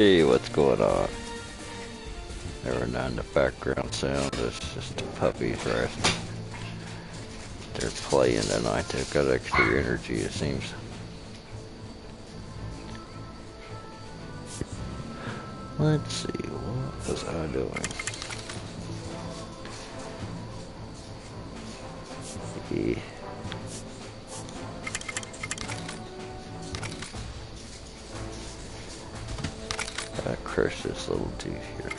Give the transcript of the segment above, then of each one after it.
Hey, what's going on? Never mind the background sound. It's just the puppies resting. They're playing tonight. They've got extra energy, it seems. Let's see, what was I doing? Yeah. I crushed this little dude here.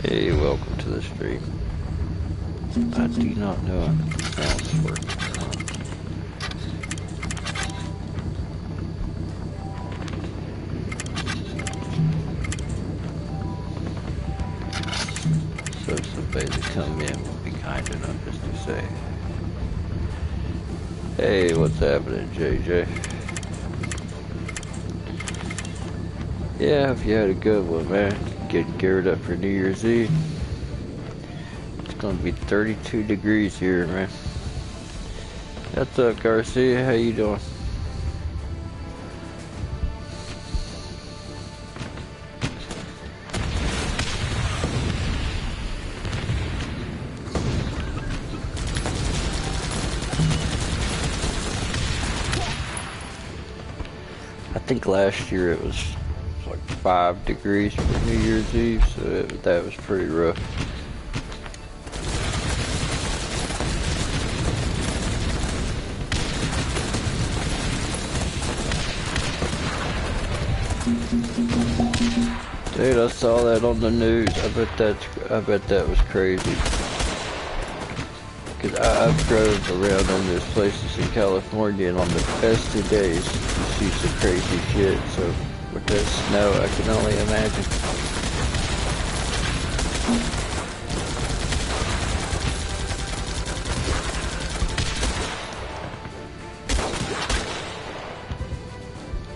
Hey, welcome to the stream. I do not know how the sounds work. So if somebody that come in will be kind enough just to say, hey, what's happening, JJ? Yeah, if you had a good one, man. Getting geared up for New Year's Eve. It's gonna be 32 degrees here, man. What's up, Garcia? How you doing? I think last year it was like 5 degrees for New Year's Eve, so that was pretty rough. Dude, I saw that on the news. I bet that was crazy. Cause I've drove around in those places in California, and on the best of days, you see some crazy shit. So with that snow, I can only imagine.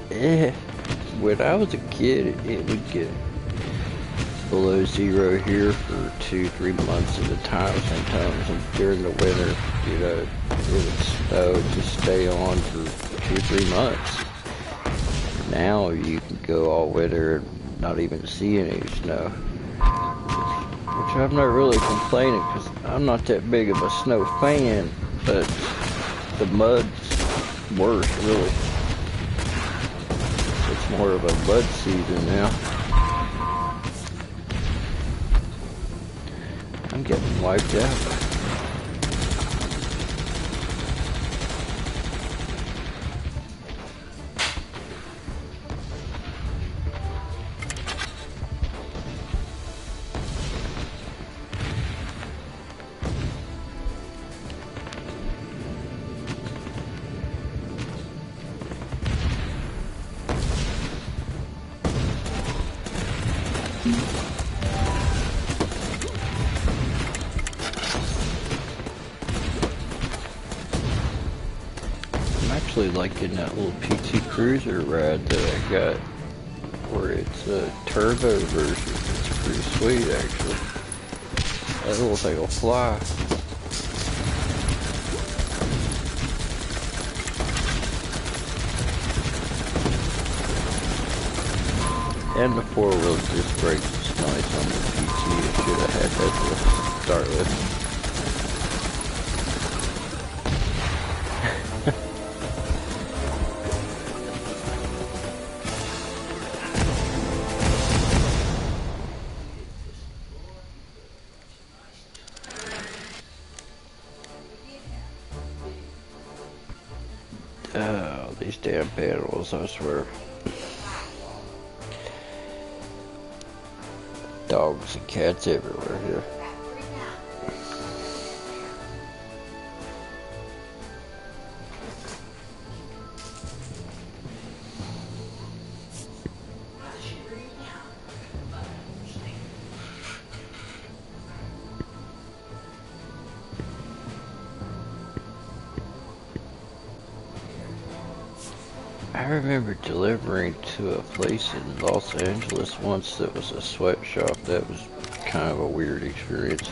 Yeah, when I was a kid, it would get below zero here for 2-3 months at a time sometimes, and during the winter, you know, it would snow to stay on for 2-3 months. Now you can go all winter and not even see any snow, which I'm not really complaining because I'm not that big of a snow fan, but the mud's worse, really. It's more of a mud season now. I'm getting wiped out. Liking that little PT Cruiser ride that I got, where it's a turbo version. It's pretty sweet, actually. That little thing will fly. And the four-wheel disc brakes is nice on the PT. I should have had that to start with. Oh, these damn panels, I swear. Dogs and cats everywhere here. I remember delivering to a place in Los Angeles once that was a sweatshop. That was kind of a weird experience.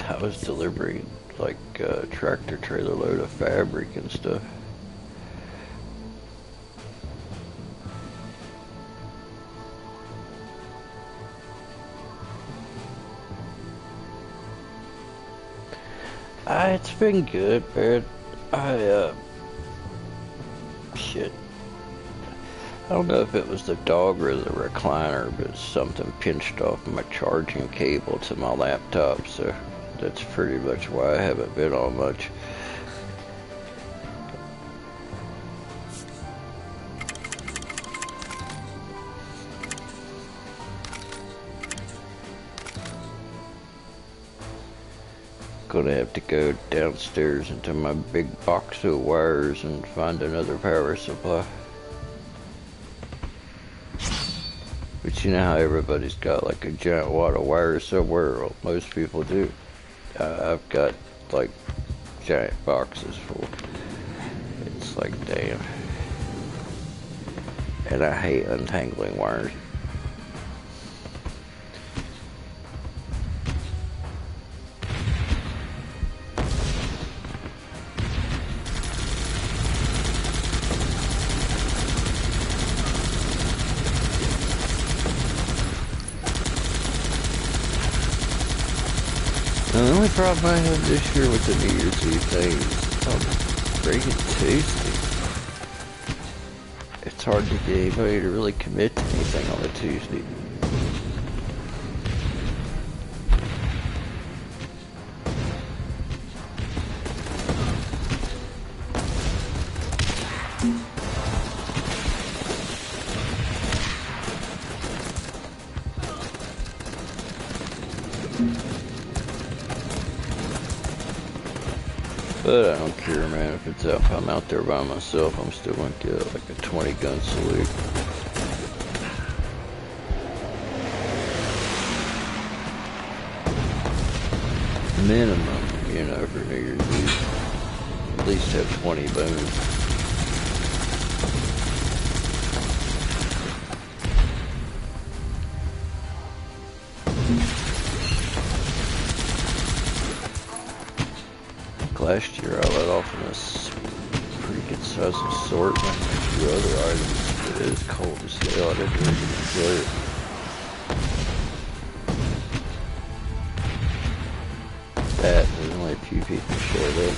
I was delivering like a tractor trailer load of fabric and stuff. It's been good, man. Shit. I don't know if it was the dog or the recliner, but something pinched off my charging cable to my laptop, so that's pretty much why I haven't been on much. Gonna have to go downstairs into my big box of wires and find another power supply. But you know how everybody's got like a giant wad of wires somewhere, well, most people do. I've got like giant boxes full. It's like, damn. And I hate untangling wires. The only problem I have this year with the New Year's Eve thing is on freaking Tuesday. It's hard to get anybody to really commit to anything on a Tuesday. But I don't care, man. If I'm out there by myself, I'm still gonna get like a 20-gun salute. Minimum, you know, for New Year's Eve. At least have 20 booms. Last year I let off in a pretty good size assortment and a few other items, but it was cold as hell. I didn't really enjoy it. That, there's only a few people showed up.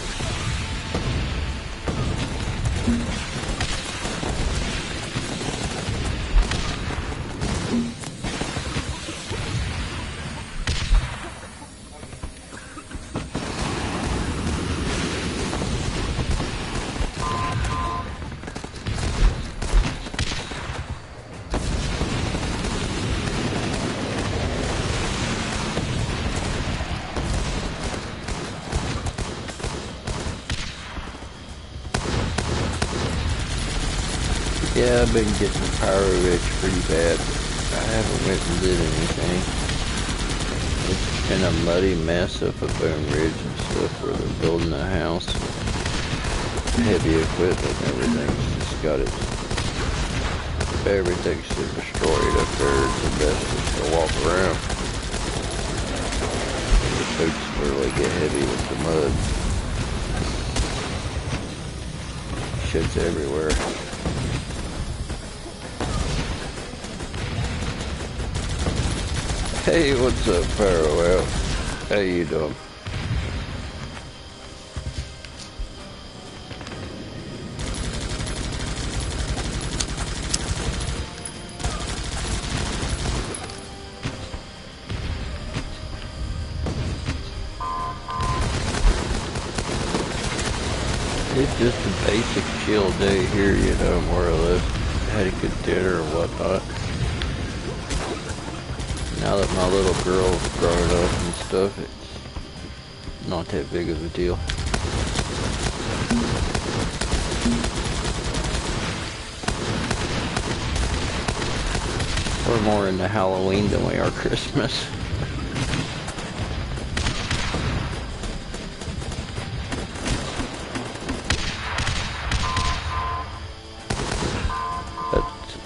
Yeah, I've been getting pyro rich pretty bad. I haven't went and did anything. It's been a muddy mess up at Boom Ridge and stuff where they're building a house. Heavy equipment and everything's just got it. Everything's been destroyed up there. It's the best just to walk around. The boots literally get heavy with the mud. Shit's everywhere. Hey, what's up, Firework? How you doing? It's just a basic chill day here, you know, more or less. Had a good dinner and whatnot. Now that my little girl's grown up and stuff, it's not that big of a deal. We're more into Halloween than we are Christmas.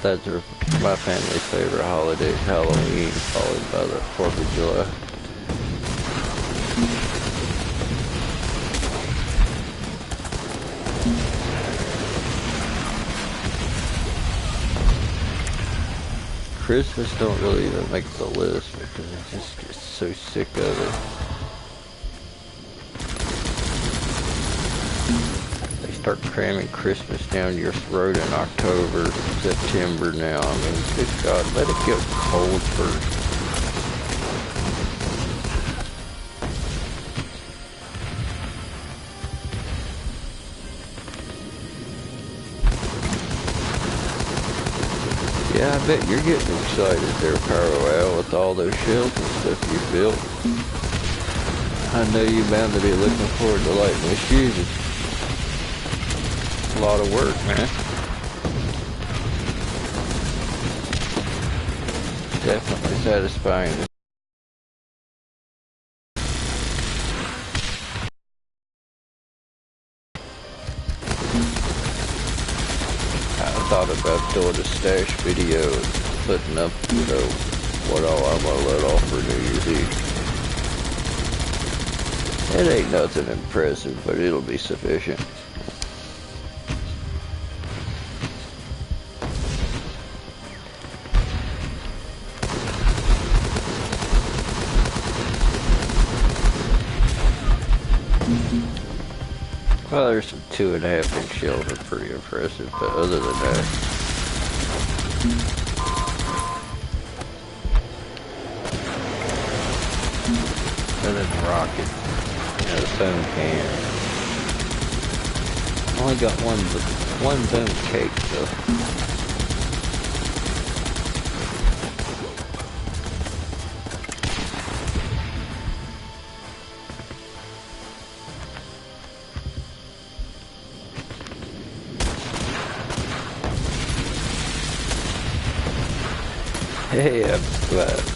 That's my family's favorite holiday, Halloween, followed by the 4th of July. Christmas don't really even make the list because I just get so sick of it. They start cramming Christmas down your throat in October, September now. I mean, good God, let it get cold first. Yeah, I bet you're getting excited there, Pyro, with all those shells and stuff you built. I know you're bound to be looking forward to lighting this fuse. A lot of work, man. Definitely satisfying. I thought about doing a stash video and putting up, you know, what all I'm gonna let off for New Year's Eve. It ain't nothing impressive, but it'll be sufficient. Well, there's some 2.5-inch shells are pretty impressive, but other than that, other than rocket, you know, the foam can. Only got one foam cake though. Hey, I've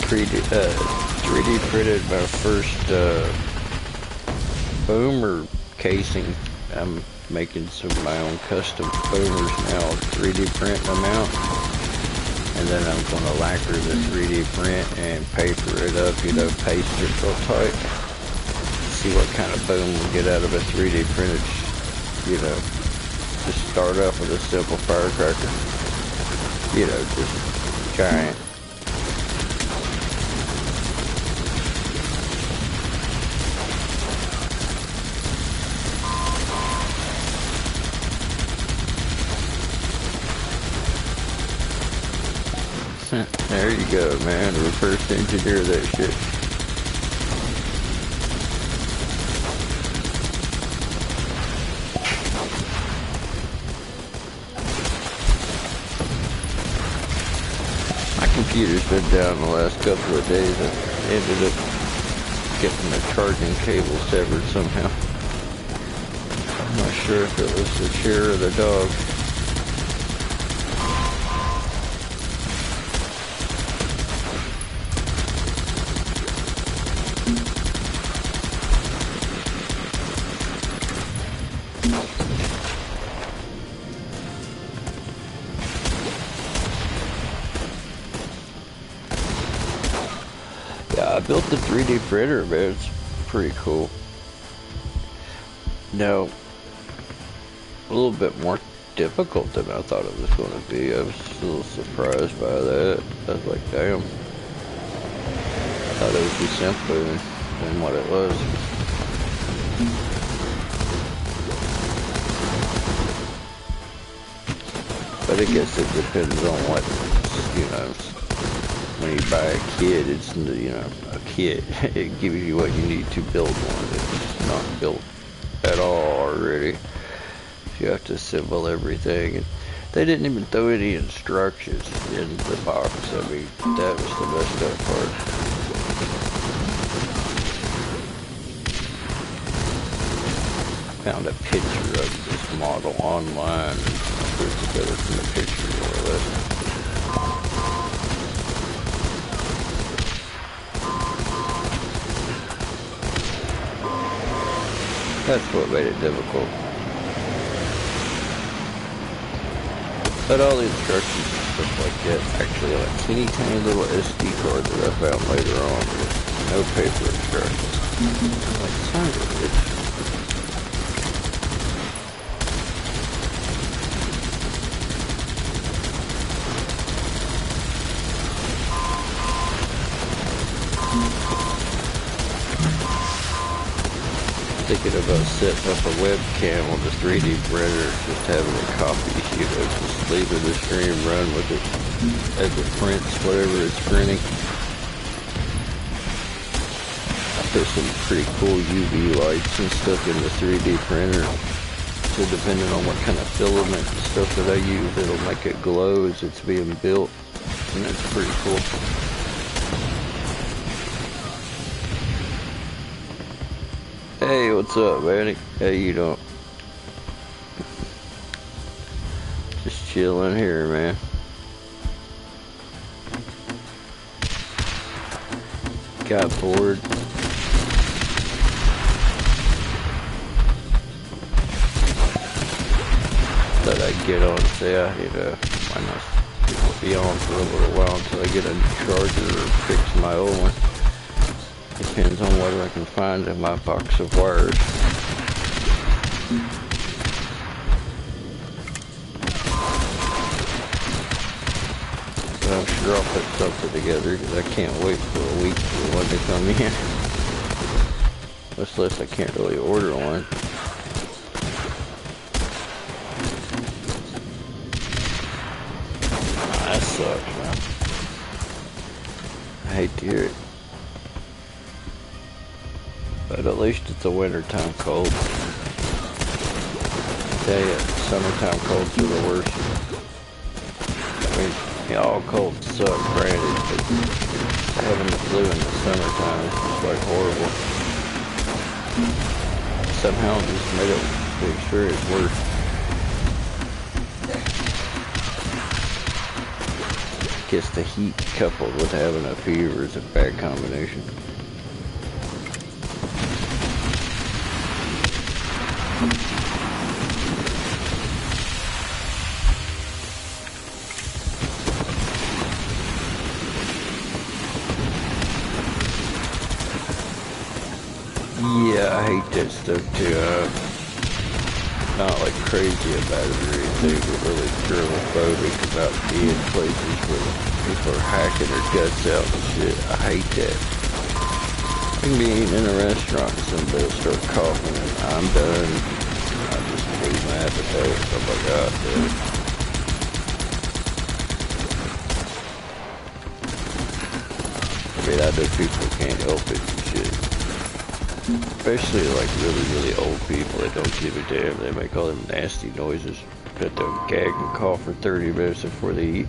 3D printed my first boomer casing. I'm making some of my own custom boomers now, 3D printing them out. And then I'm going to lacquer the 3D print and paper it up, you know, paste it real tight. See what kind of boom we'll get out of a 3D printed, you know, just start off with a simple firecracker. You know, just giant. There you go, man. Reverse engineer that shit. My computer's been down the last couple of days. I ended up getting the charging cable severed somehow. I'm not sure if it was the chair or the dog. I built the 3D printer, man. It's pretty cool. Now, a little bit more difficult than I thought it was going to be. I was a little surprised by that. I was like, damn. I thought it would be simpler than what it was. But I guess it depends on what, you know, when you buy a kit, it's, you know, a kit. It gives you what you need to build one. It's not built at all already. You have to assemble everything. And they didn't even throw any instructions in the box. I mean, that was the messed up part. I found a picture of this model online and put it together from the picture more or less. That's what made it difficult. But all the instructions stuff like that. Actually, on a teeny tiny little SD card that I found later on with no paper instructions. I'm like, son of a bitch. Thinking about setting up a webcam on the 3D printer, just having it copy, you know, just leaving the stream run with it as it prints whatever it's printing. I put some pretty cool UV lights and stuff in the 3D printer, so depending on what kind of filament and stuff that I use, it'll make it glow as it's being built, and that's pretty cool. Hey, what's up, Manny? How you doing? Just chilling here, man. Got bored. Thought I'd get on and say, you know, why not be on for a little while until I get a charger or fix my old one. Depends on what I can find in my box of wires. But I'm sure I'll put something together because I can't wait for a week for one to come in. Unless I can't really order one. That sucks, man. I hate to hear it. But at least it's a wintertime cold. I tell you, summertime colds are the worst. I mean, yeah, all colds suck, granted, but having the flu in the summertime is just like horrible. Somehow it just made the experience worse. I guess the heat coupled with having a fever is a bad combination. Yeah, I hate that stuff too. Not like crazy about it or anything, but really germophobic about being places where people are hacking their guts out and shit. I hate that. I can be eating in a restaurant and somebody will start coughing and I'm done. I just lose my appetite. Oh my god, dude. I mean, I know people can't help it and shit. Especially like really old people that don't give a damn. They make all them nasty noises. That they'll gag and cough for 30 minutes before they eat.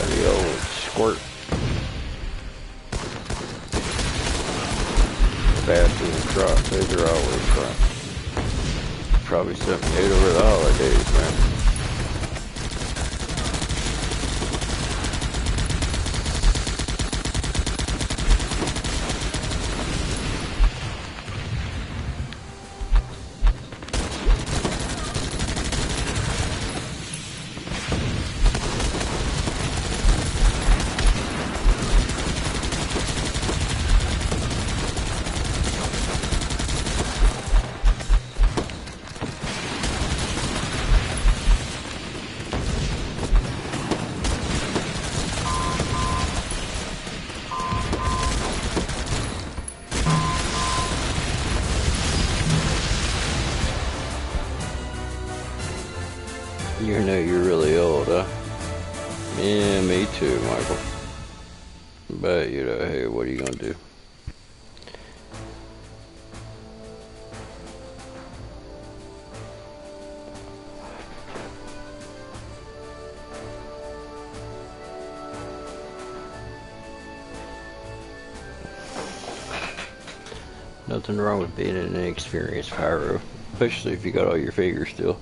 The old squirt. Bathroom drops, those are always fun. Probably something new over the holidays, man. You know you're really old, huh? Yeah, me too, Michael. But, you know, hey, what are you gonna do? Nothing wrong with being an inexperienced pyro, especially if you got all your figures still.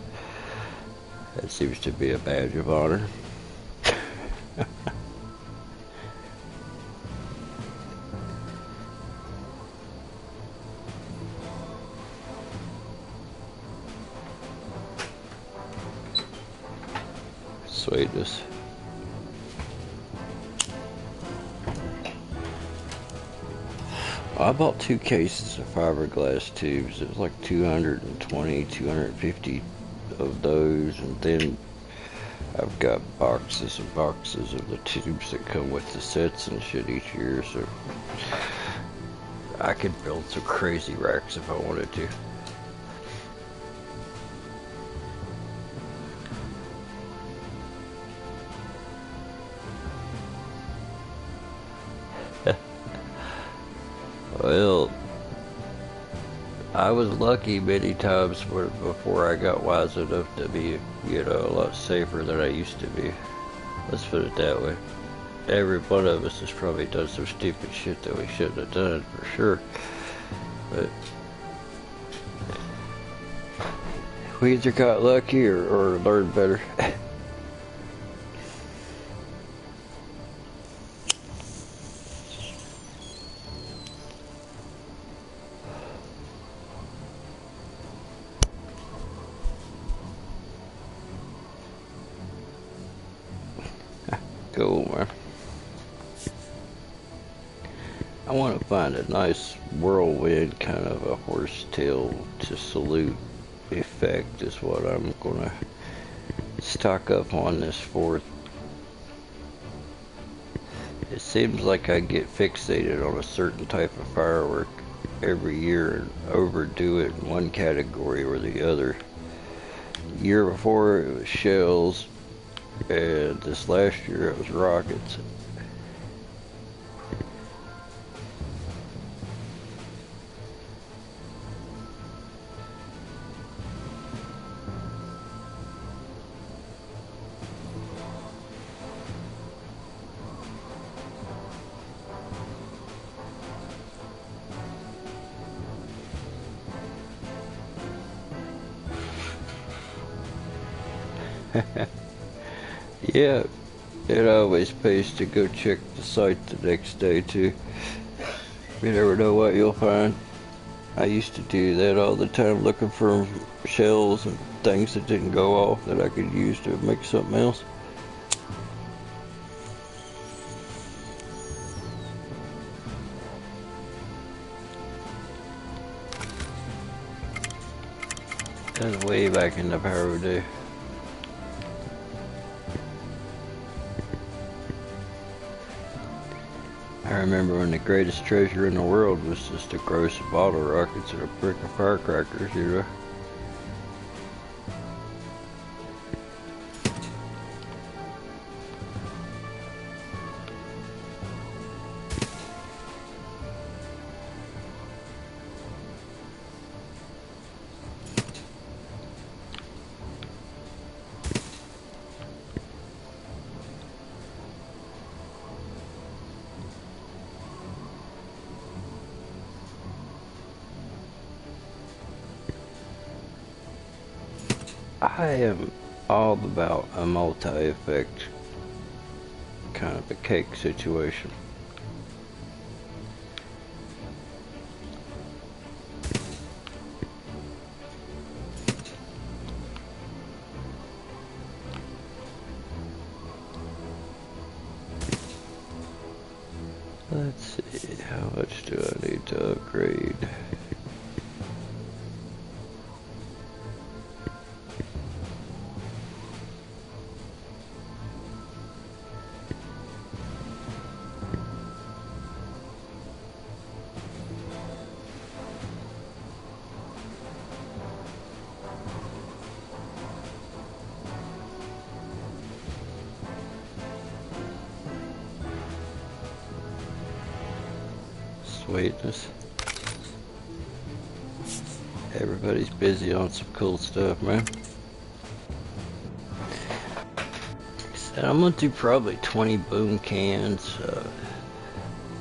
That seems to be a badge of honor. Sweetness. I bought 2 cases of fiberglass tubes. It was like 220, 250 of those, and then I've got boxes and boxes of the tubes that come with the sets and shit each year, so I could build some crazy racks if I wanted to. Well, I was lucky many times before I got wise enough to be, you know, a lot safer than I used to be. Let's put it that way. Every one of us has probably done some stupid shit that we shouldn't have done, for sure. But we either got lucky or learned better. Cool, man. I want to find a nice whirlwind, kind of a horsetail to salute effect is what I'm gonna stock up on this 4th. It seems like I get fixated on a certain type of firework every year and overdo it in one category or the other. The year before it was shells, and this last year it was rockets. Yeah, it always pays to go check the site the next day too. You never know what you'll find. I used to do that all the time, looking for shells and things that didn't go off that I could use to make something else. That was way back in the pyro day. I remember when the greatest treasure in the world was just to grow some bottle rockets and a brick of firecrackers, you know. I am all about a multi-effect kind of a cake situation. Let's see, how much do I need to upgrade? Sweetness. Everybody's busy on some cool stuff, man. So I'm gonna do probably 20 boom cans,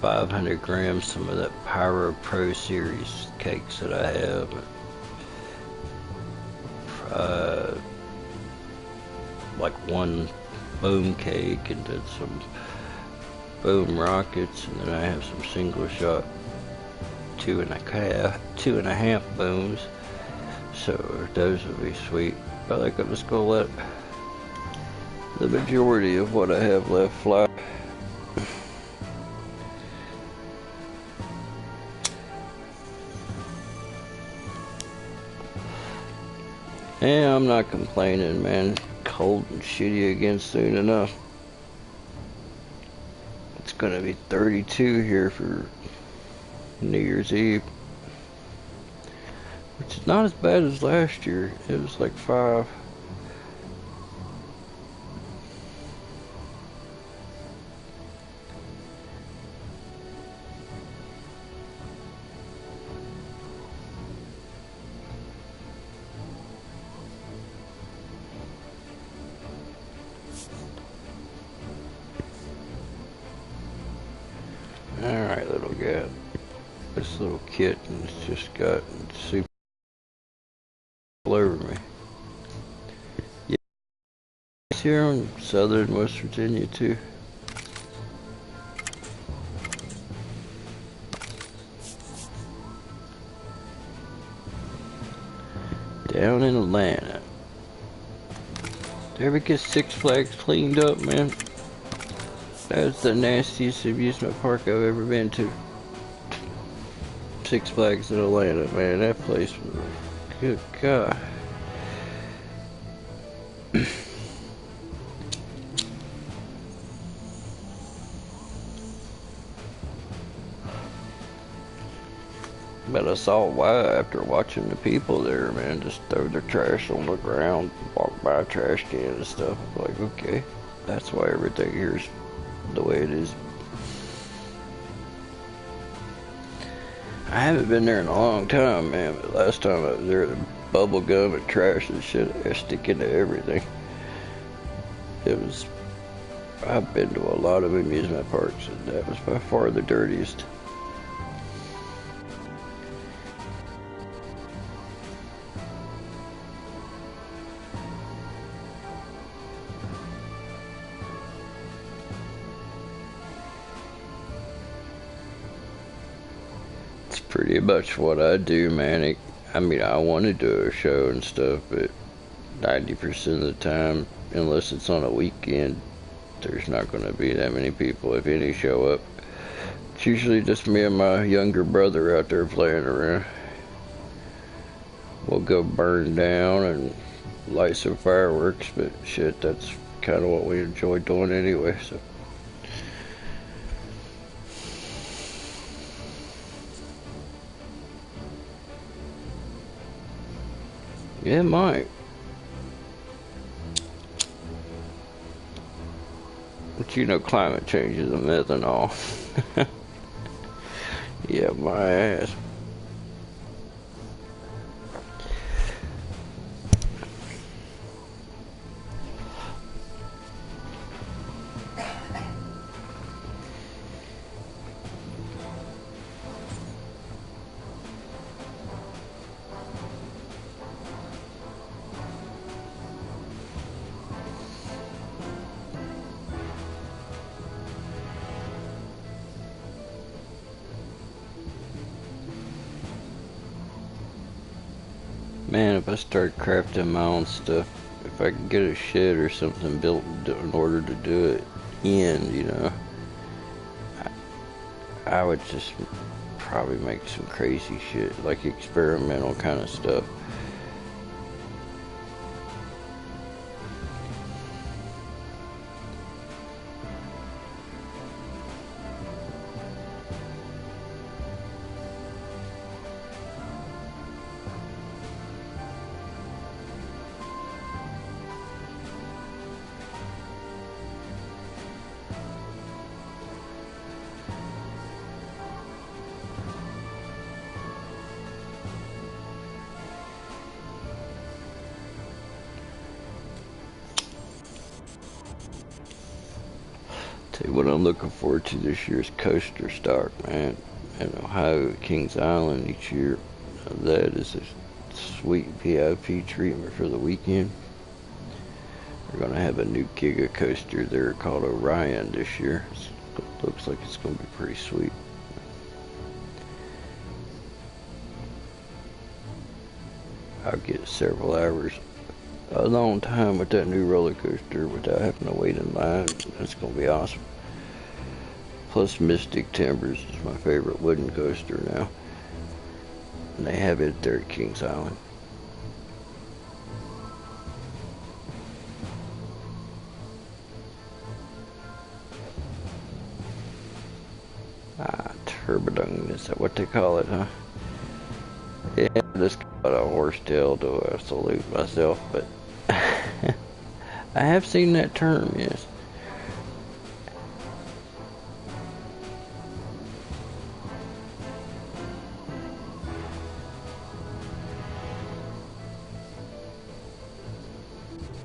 500 grams, some of that Pyro Pro Series cakes that I have. Like one boom cake, and then some boom rockets, and then I have some single shot 2.5 booms. So those would be sweet. But like I'm just gonna let the majority of what I have left fly. Yeah, I'm not complaining, man. Cold and shitty again soon enough. It's gonna be 32 here for New Year's Eve, which is not as bad as last year. It was like 5. Alright, little guy. This little kitten's just got super all over me. Yeah, it's here in southern West Virginia too. Down in Atlanta. Did you ever get Six Flags cleaned up, man? That's the nastiest amusement park I've ever been to. Six Flags in Atlanta, man. That place was... Good God. But I saw why after watching the people there, man, just throw their trash on the ground, walk by a trash can and stuff. I'm like, okay, that's why everything here is the way it is. I haven't been there in a long time, man, but last time I was there, the bubble gum and trash and shit, I stick into everything. It was, I've been to a lot of amusement parks, and that was by far the dirtiest. Pretty much what I do, man. I mean, I want to do a show and stuff, but 90% of the time, unless it's on a weekend, there's not going to be that many people, if any, show up. It's usually just me and my younger brother out there playing around. We'll go burn down and light some fireworks, but shit, that's kind of what we enjoy doing anyway, so. Yeah, it might. But you know climate change is a myth and all. Yeah, my ass. Man, if I start crafting my own stuff, if I could get a shed or something built in order to do it in, you know, I would just probably make some crazy shit, like experimental kind of stuff. Tell you what I'm looking forward to this year's coaster stock, man. In Ohio at Kings Island each year. That is a sweet VIP treatment for the weekend. We're going to have a new Giga coaster there called Orion this year. It looks like it's going to be pretty sweet. I'll get several hours a long time with that new roller coaster without having to wait in line. That's gonna be awesome. Plus, Mystic Timbers is my favorite wooden coaster now, and they have it there at Kings Island. Turbidung, is that what they call it, huh? Yeah, I just got a horsetail to salute myself, but I have seen that term, yes.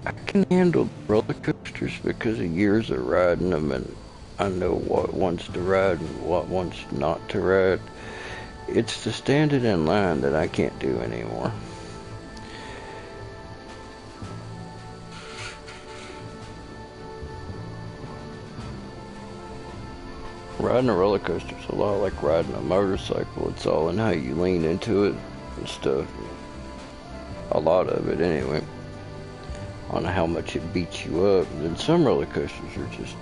I can handle roller coasters because of years of riding them, and I know what ones to ride and what ones not to ride. It's the standing in line that I can't do anymore. Riding a roller coaster is a lot like riding a motorcycle. It's all in how you lean into it and stuff. A lot of it, anyway. On how much it beats you up. And some roller coasters are just,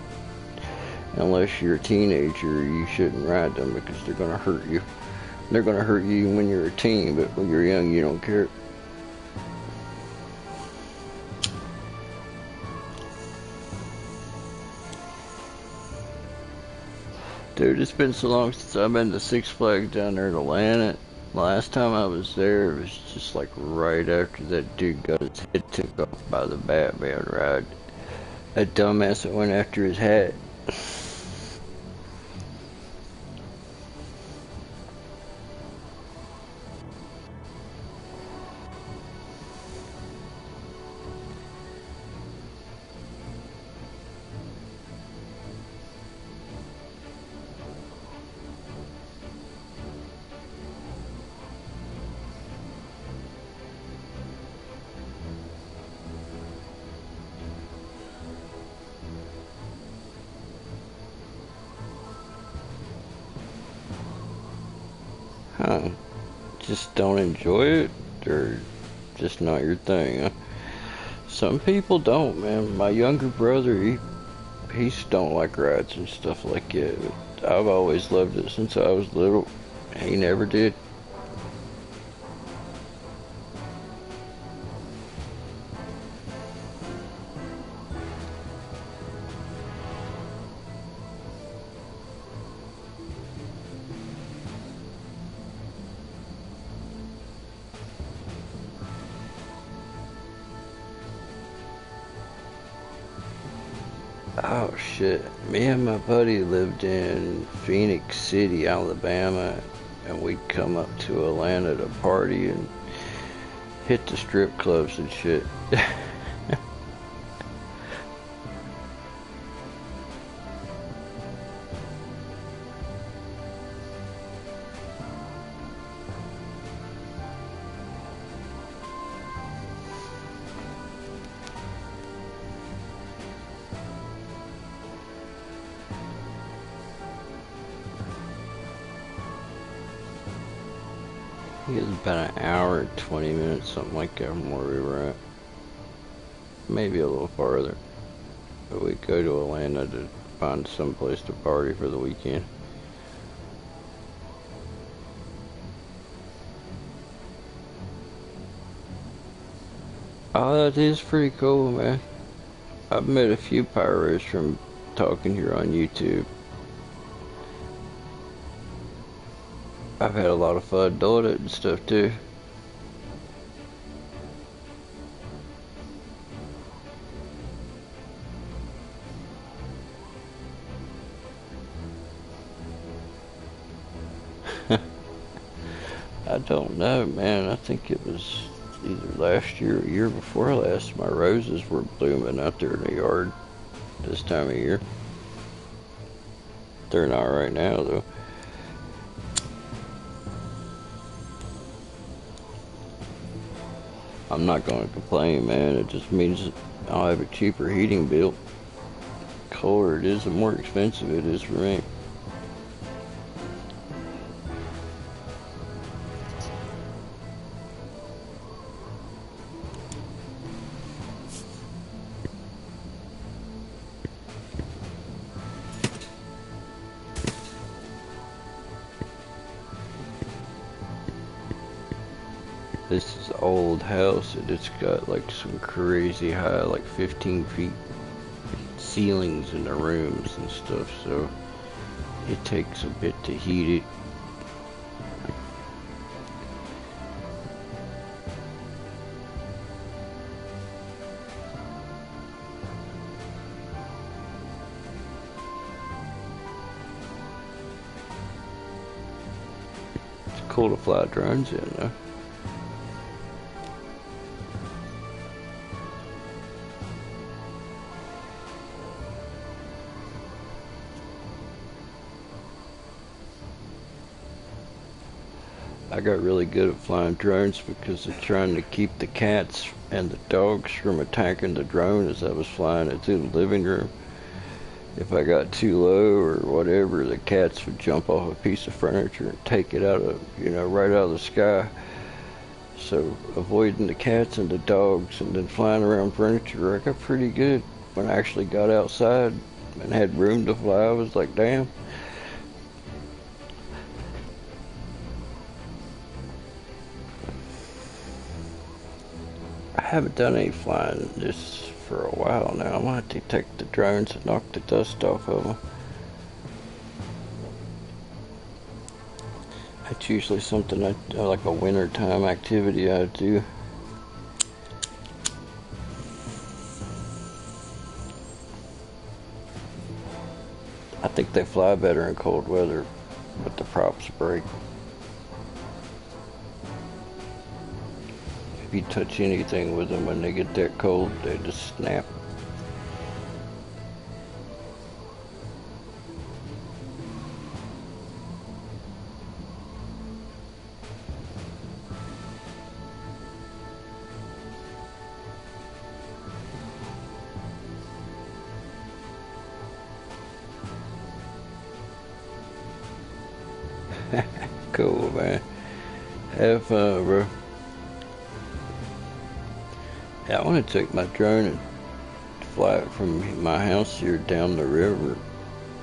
unless you're a teenager, you shouldn't ride them because they're going to hurt you. They're going to hurt you when you're a teen, but when you're young, you don't care. Dude, it's been so long since I've been to Six Flags down there in Atlanta. Last time I was there, it was just like right after that dude got his head took off by the Batman ride. That dumbass that went after his hat. Huh? Just don't enjoy it, or just not your thing, huh? Some people don't, man. My younger brother, he don't like rides and stuff like that. But I've always loved it since I was little. He never did. Oh shit. Me and my buddy lived in Phoenix City, Alabama, and we'd come up to Atlanta to party and hit the strip clubs and shit. It was about an hour and 20 minutes, something like that from where we were at. Maybe a little farther. But we'd go to Atlanta to find some place to party for the weekend. Oh, that is pretty cool, man. I've met a few pyros from talking here on YouTube. I've had a lot of fun doing it and stuff too. I don't know, man. I think it was either last year or year before last. My roses were blooming out there in the yard this time of year. They're not right now, though. I'm not going to complain, man. It just means I'll have a cheaper heating bill. The colder it is, the more expensive it is for me. This is an old house and it's got like some crazy high, like 15 feet ceilings in the rooms and stuff, so it takes a bit to heat it. It's cool to fly drones in though. I got really good at flying drones because of trying to keep the cats and the dogs from attacking the drone as I was flying it through the living room. If I got too low or whatever, the cats would jump off a piece of furniture and take it out of, right out of the sky. So avoiding the cats and the dogs and then flying around furniture, I got pretty good. When I actually got outside and had room to fly, I was like, damn. I haven't done any flying this for a while now. I might detect the drones and knock the dust off of them. That's usually something like a wintertime activity I do. I think they fly better in cold weather, but the props break. If you touch anything with them when they get that cold, they just snap. Cool, man. Have fun, bro. Yeah, I want to take my drone and fly it from my house here down the river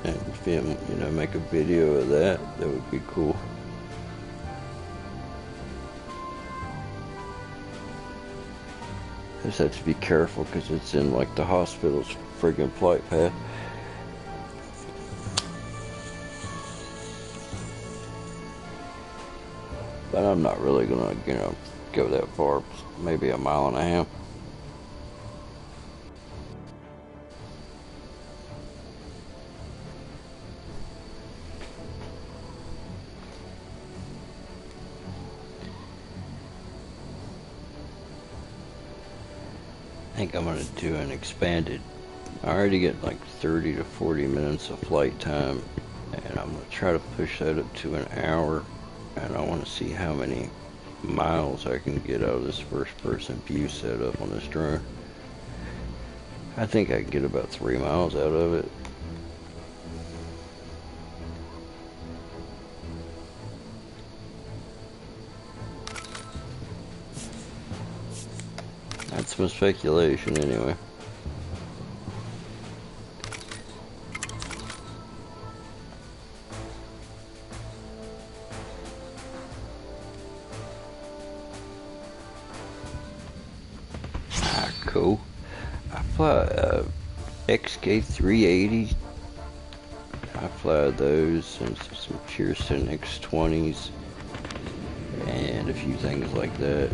and film, make a video of that. That would be cool. Just have to be careful because it's in like the hospital's friggin' flight path. But I'm not really gonna, go that far. Maybe a mile and a half. I think I'm gonna do an expanded. I already get like 30 to 40 minutes of flight time, and I'm gonna try to push that up to an hour. And I want to see how many miles I can get out of this first person view setup on this drone. I think I can get about 3 miles out of it. That's my speculation anyway. Cool. I fly XK380s. I fly those and some Pearson X20s and a few things like that.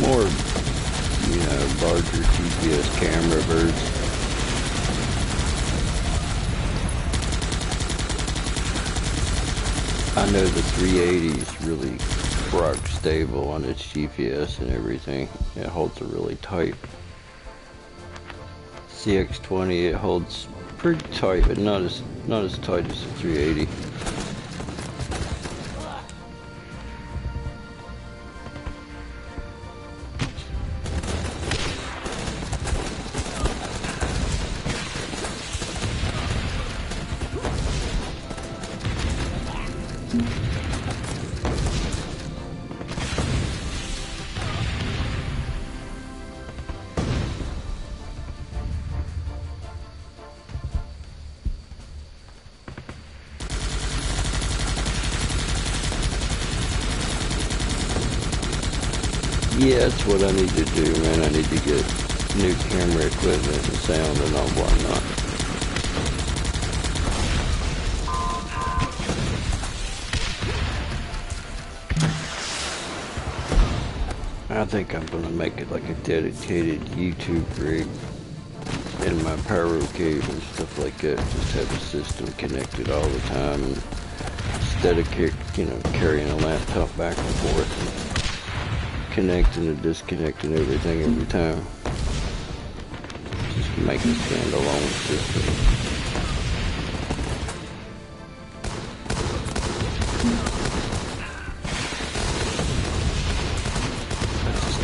More, larger GPS camera birds. I know the 380 is really rock stable on its GPS and everything. It holds it really tight. CX20, it holds pretty tight, but not as tight as the 380. Yeah, that's what I need to do, man. I need to get new camera equipment and sound and all whatnot. I think I'm gonna make it like a dedicated YouTube rig in my pyro cave and stuff like that. Just have a system connected all the time, and instead of carrying a laptop back and forth and connecting and disconnecting everything every time. Just make a standalone system.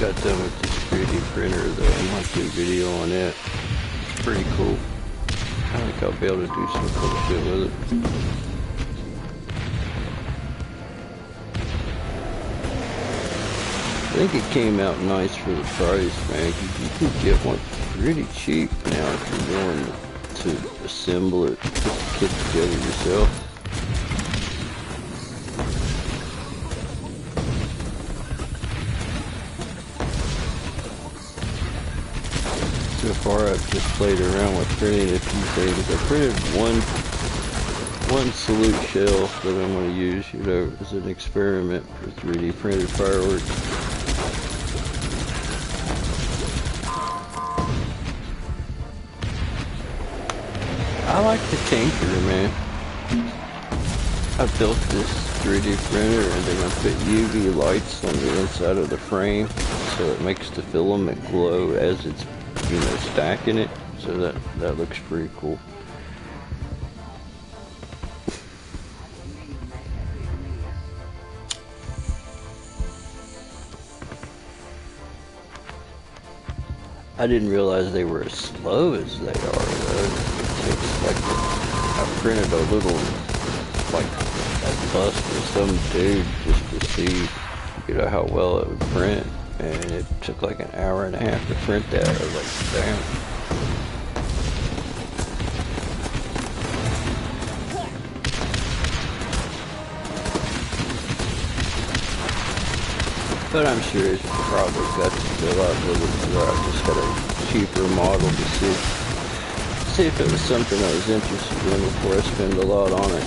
Got done with this 3D printer though. I might do a video on it. It's pretty cool. I think I'll be able to do some cool shit with it. I think it came out nice for the price, man. You can get one pretty cheap now if you're willing to assemble it, put the kit together yourself. So far I've just played around with printing a few things. I printed one salute shell that I'm going to use, as an experiment for 3D printed fireworks. I like the tinker, man. I built this 3D printer and then I put UV lights on the inside of the frame so it makes the filament glow as it's stacking it, so that looks pretty cool. I didn't realize they were as slow as they are, though. It takes I printed a little, a bust of some dude just to see, how well it would print. And it took like an hour and a half to print that. I was like, damn. But I'm sure it's probably got to fill out with it. So I just got a cheaper model to see if it was something I was interested in before I spend a lot on it,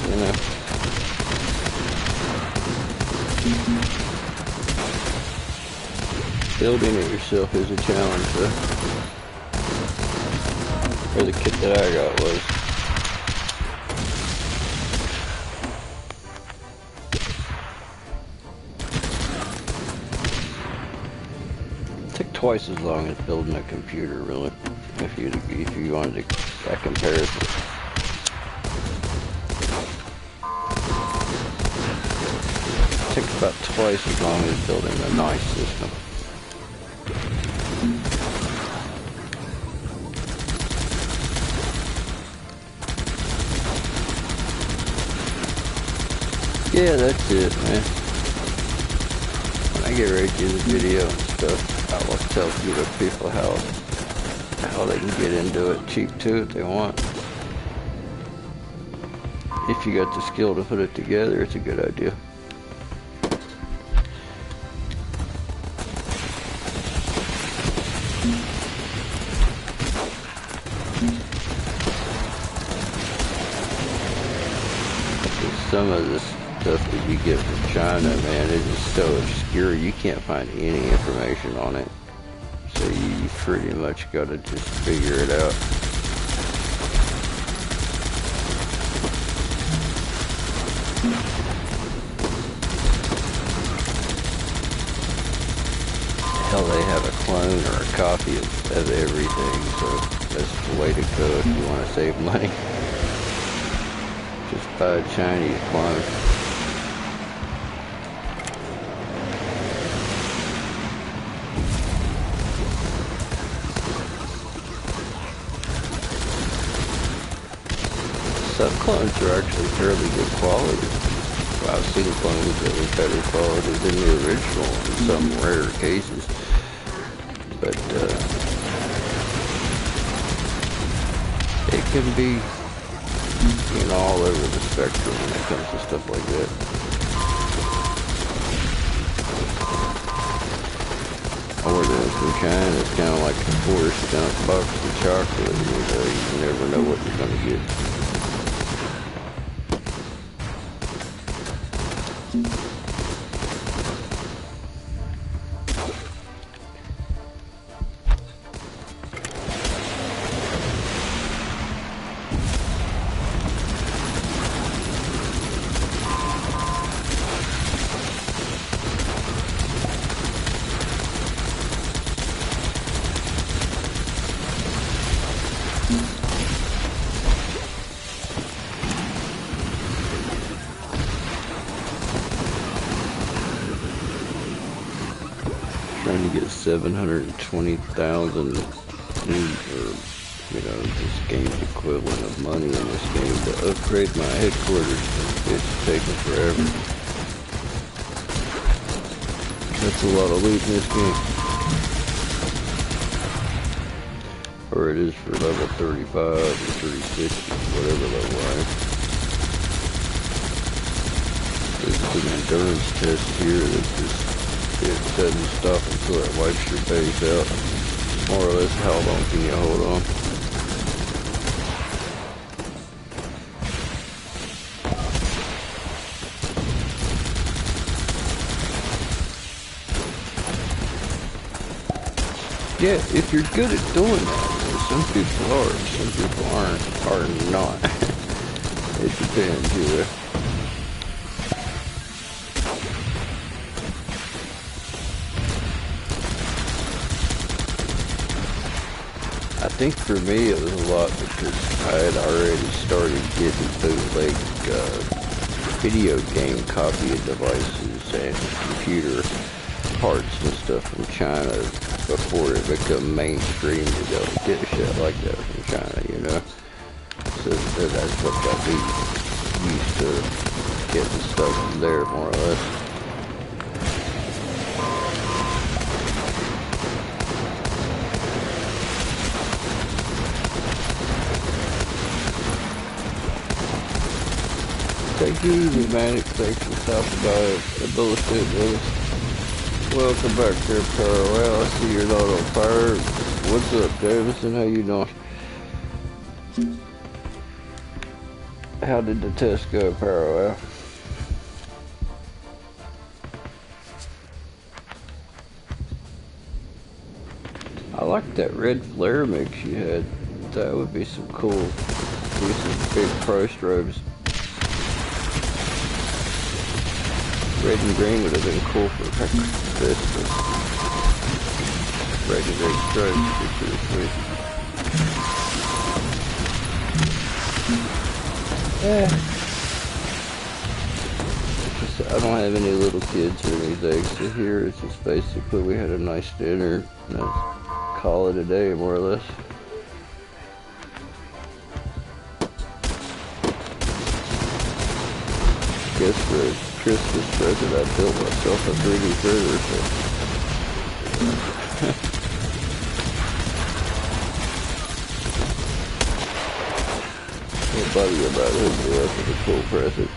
Building it yourself is a challenge, though. Or the kit that I got was. It took twice as long as building a computer, really. If you wanted that comparison. It took about twice as long as building a nice system. Yeah, that's it, man. When I get ready to do the video and stuff, I will tell people how they can get into it cheap too if they want. If you got the skill to put it together, it's a good idea. Some of this stuff that you get from China, man, it is so obscure you can't find any information on it. So you pretty much got to just figure it out. Hell, they have a clone or a copy of everything, so that's the way to go if you want to save money. Just buy a Chinese clone. Some clones are actually fairly good quality. I've seen clones that are better quality than the original in some rare cases. But it can be all over the spectrum when it comes to stuff like that. more than from China. It's kind of like a Forrest Gump box of chocolate. You know, you never know what you're gonna get. Trying to get 720,000 this game's equivalent of money in this game to upgrade my headquarters. It's taking forever. That's a lot of loot in this game. Or it is for level 35 or 36, whatever level I am. There's an endurance test here that just, it doesn't stop until it wipes your base out. More or less, how long can you hold on? Yeah, if you're good at doing that, some people are, some people are not. It depends, you know. I think for me it was a lot because I had already started getting bootleg video game copying devices and computer parts and stuff from China before it became mainstream to go get shit like that from China, you know. So that's what got me used to getting stuff from there, more or less. Take it easy, man. Thanks for stopping by the bullshit, brother. Welcome back there, Parallel. I see you're not on fire. What's up, Davison? How you doing? How did the test go, Parallel? I like that red flare mix you had. That would be some cool, some big pro strobes. Red and green would have been cool for this, but red and green stripes would be pretty sweet. Yeah. I don't have any little kids or anything, so here it's just basically we had a nice dinner, and call it a day, more or less. Guess for Christmas present, I built myself a 3D printer. Can't bother you about hooking me up with a cool present.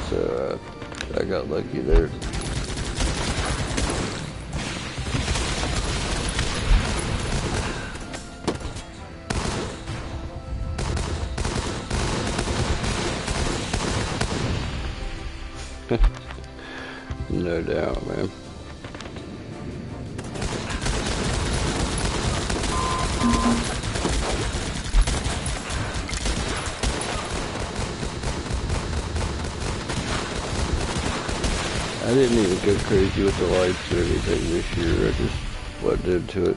So I got lucky there. No doubt, man. I didn't even go crazy with the lights or anything this year. I just plugged into it.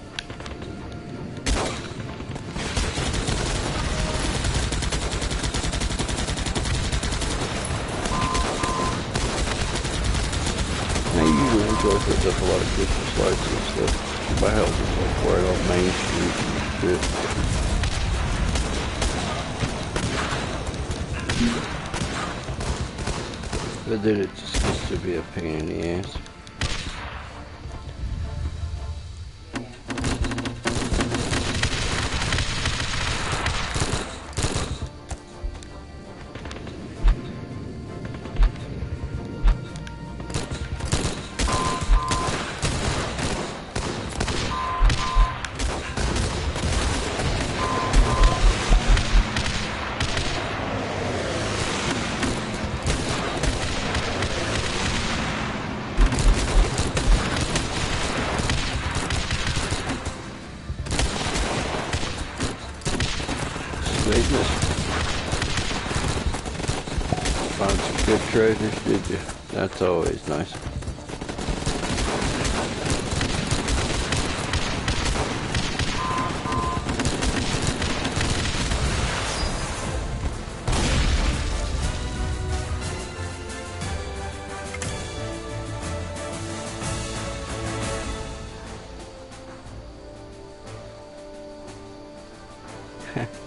I put up a lot of Christmas lights and stuff. My house is like right on Main Street and shit. But then it just gets to be a pain in the ass. sweetness. Found some good treasures, did you? That's always nice.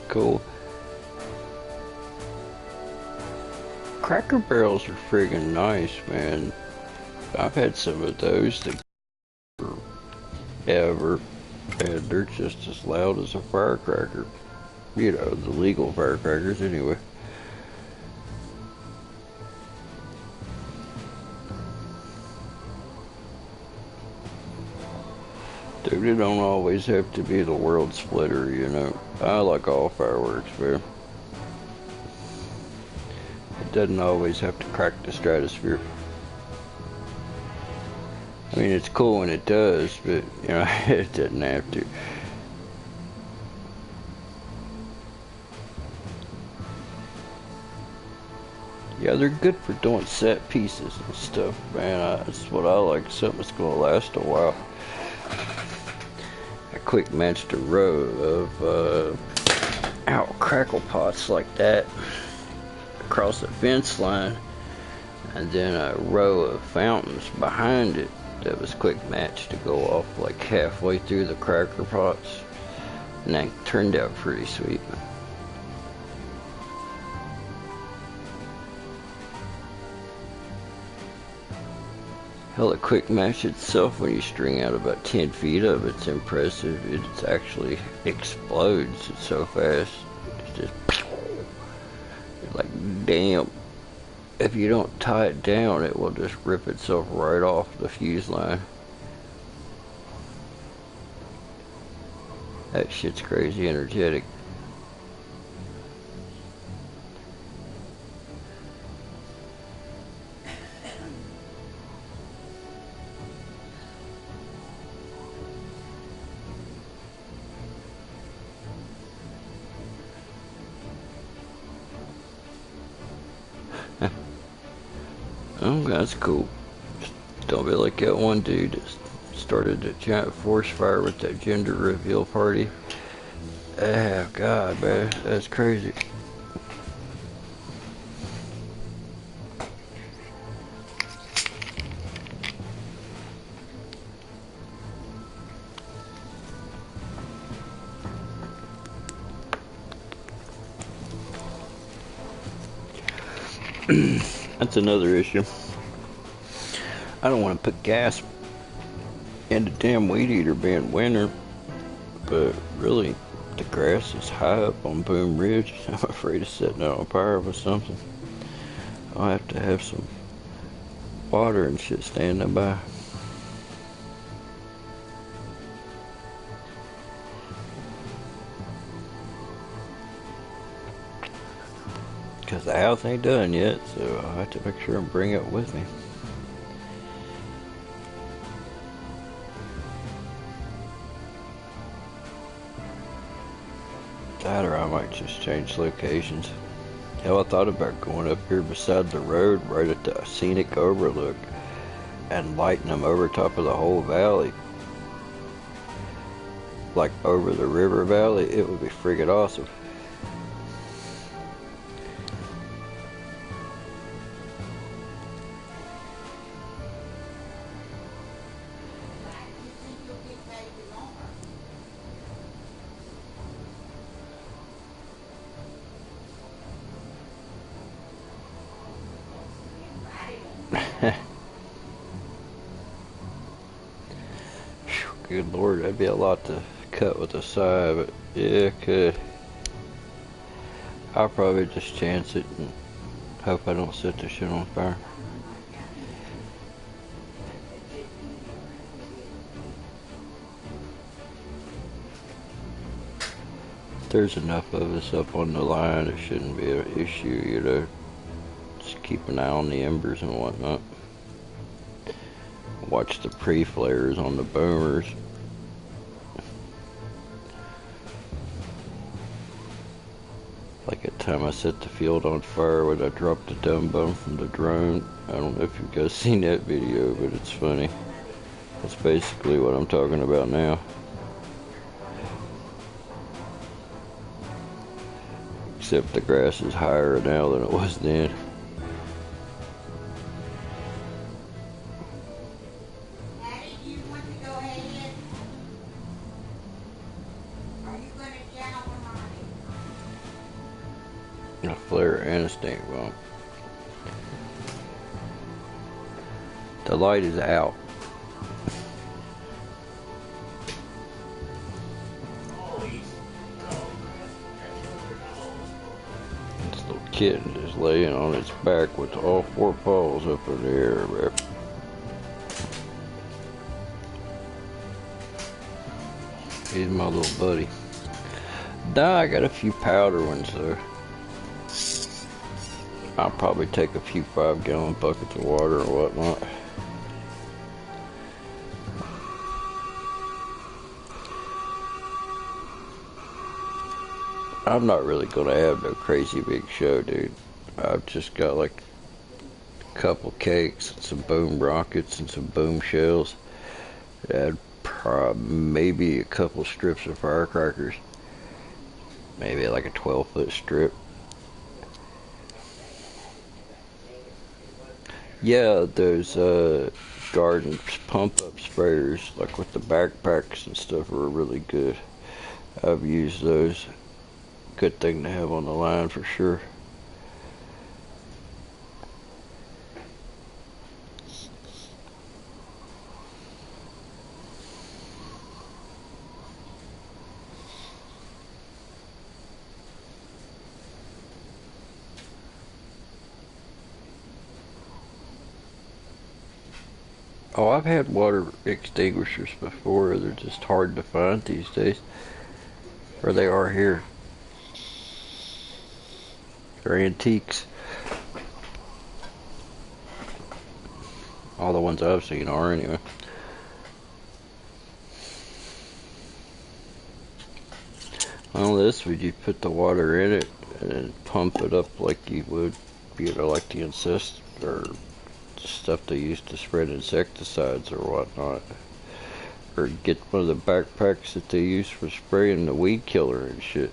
Cool. Cracker Barrels are friggin' nice, man. I've had some of those that forever, and they're just as loud as a firecracker. You know, the legal firecrackers anyway. Dude, it don't always have to be the world splitter, you know. I like all fireworks, man. It doesn't always have to crack the stratosphere. I mean, it's cool when it does, but, you know, it doesn't have to. Yeah, they're good for doing set pieces and stuff, man. That's what I like, something that's going to last a while. I quick matched a row of crackle pots like that across the fence line, and then a row of fountains behind it that was quick matched to go off like halfway through the cracker pots, and that turned out pretty sweet. Hell, a quick match itself, when you string out about 10 feet of it's impressive. It actually explodes. It's so fast. It's just like, damn. If you don't tie it down, it will just rip itself right off the fuse line. That shit's crazy energetic. Oh, that's cool. Don't be like that one dude that started a giant forest fire with that gender reveal party. Oh, God, man. That's crazy. That's another issue. I don't want to put gas in the damn weed eater being winter, but really the grass is high up on Boom Ridge. I'm afraid of setting it on fire with something. I'll have to have some water and shit standing by. Because the house ain't done yet, so I'll have to make sure and bring it with me. That, or I might just change locations. Hell, I thought about going up here beside the road right at the scenic overlook and lighting them over top of the whole valley. Like over the river valley. It would be friggin' awesome. Good Lord, that'd be a lot to cut with a scythe, but yeah, it could. I'll probably just chance it and hope I don't set the shit on fire. There's enough of us up on the line, it shouldn't be an issue, you know. Just keep an eye on the embers and whatnot. Watch the pre-flares on the boomers. Like that time I set the field on fire when I dropped the dumb bum from the drone. I don't know if you guys seen that video, but it's funny. That's basically what I'm talking about now. Except the grass is higher now than it was then. Daddy, do you want to go ahead? Are you going to jump on A flare and a stink bomb. The light is out. This little kitten is laying on its back with all four paws up in the air, bro. He's my little buddy. Nah, I got a few powder ones though. I'll probably take a few 5-gallon buckets of water or whatnot. I'm not really gonna have no crazy big show, dude. I've just got like a couple cakes and some boom rockets and some boom shells. And maybe a couple strips of firecrackers. Maybe like a 12-foot strip. Yeah, those garden pump-up sprayers, like with the backpacks and stuff, are really good. I've used those. Good thing to have on the line for sure. Oh, I've had water extinguishers before. They're just hard to find these days. Or they are here. They're antiques. All the ones I've seen are anyway. On this, we just put the water in it and then pump it up like you would, like the insect or stuff they use to spread insecticides or whatnot. Or get one of the backpacks that they use for spraying the weed killer and shit.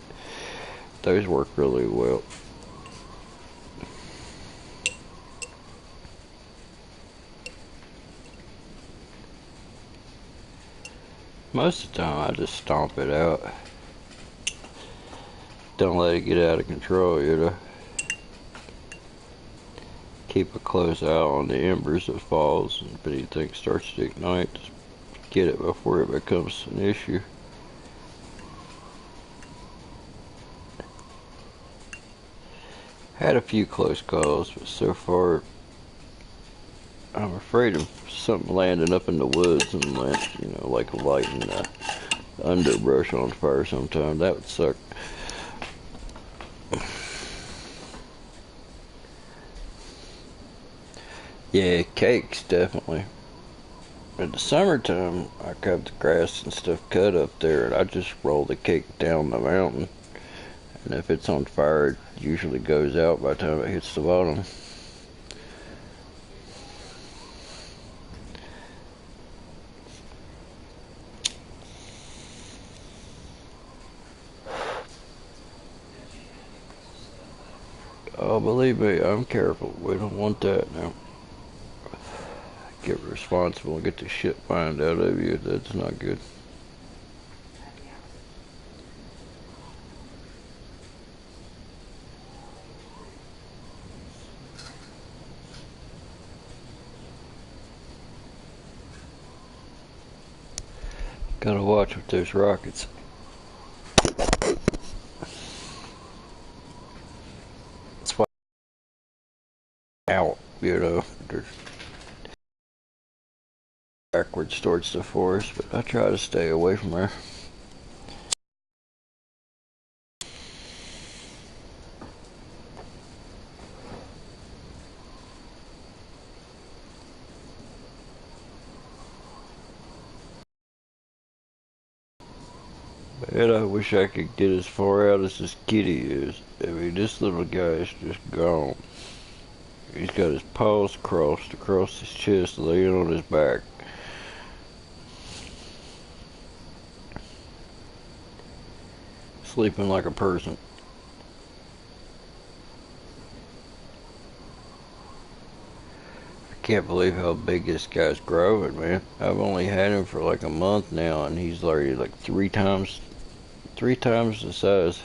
Those work really well. Most of the time I just stomp it out. Don't let it get out of control, you know. Keep a close eye on the embers that falls, and if anything starts to ignite, just get it before it becomes an issue. Had a few close calls, but so far I'm afraid of something landing up in the woods and like lighting the underbrush on fire sometime. That would suck. Yeah, cakes, definitely. In the summertime, I got the grass and stuff cut up there, and I just roll the cake down the mountain. And if it's on fire, it usually goes out by the time it hits the bottom. Oh, believe me, I'm careful. We don't want that now. Get responsible and get the shit fined out of you. That's not good. Gotta watch with those rockets. That's why out, there's backwards towards the forest, but I try to stay away from there. And I wish I could get as far out as this kitty is. I mean, this little guy is just gone. He's got his paws crossed across his chest, laying on his back. Sleeping like a person. I can't believe how big this guy's growing, man. I've only had him for like a month now, and he's already like three times the size.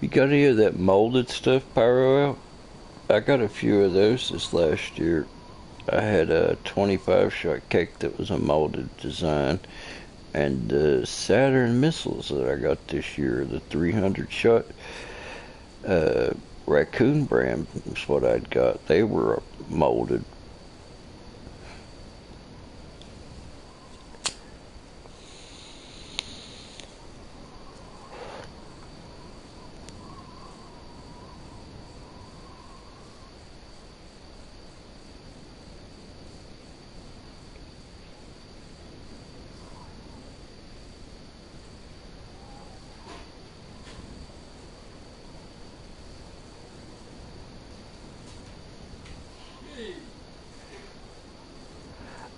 You got any of that molded stuff, Pyro, out? I got a few of those this last year. I had a 25 shot cake that was a molded design, and the Saturn missiles that I got this year, the 300 shot raccoon brand is what I'd got. They were molded.